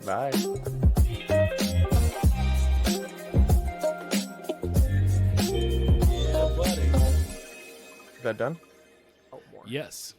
[SPEAKER 2] Bye.
[SPEAKER 1] Yeah, buddy.
[SPEAKER 2] Is that done?
[SPEAKER 1] Yes.